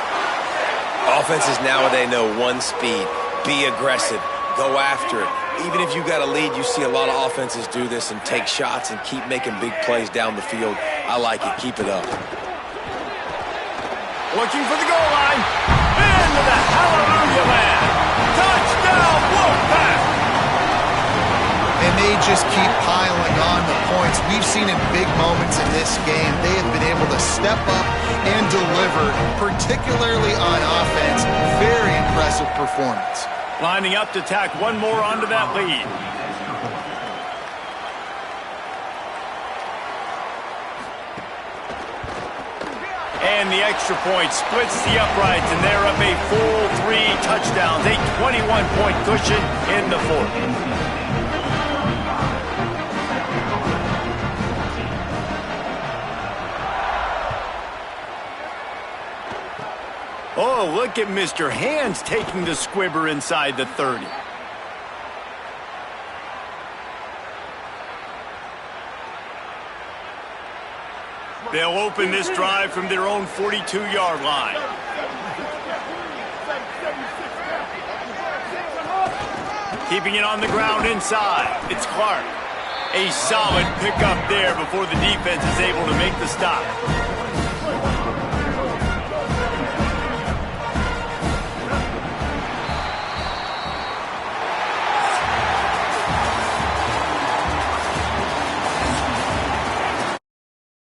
Offenses nowadays know one speed, be aggressive. Go after it. Even if you got a lead, you see a lot of offenses do this and take shots and keep making big plays down the field. I like it. Keep it up. Looking for the goal line. Into the hallelujah land. Touchdown, Wolfpack! And they just keep piling on the points. We've seen in big moments in this game, they have been able to step up and deliver, particularly on offense. Very impressive performance. Lining up to tack one more onto that lead. And the extra point splits the uprights, and they're up a full 3 touchdowns. A 21-point cushion in the 4th. Oh, look at Mr. Hands taking the squibber inside the 30. They'll open this drive from their own 42-yard line. Keeping it on the ground inside. It's Clark. A solid pickup there before the defense is able to make the stop.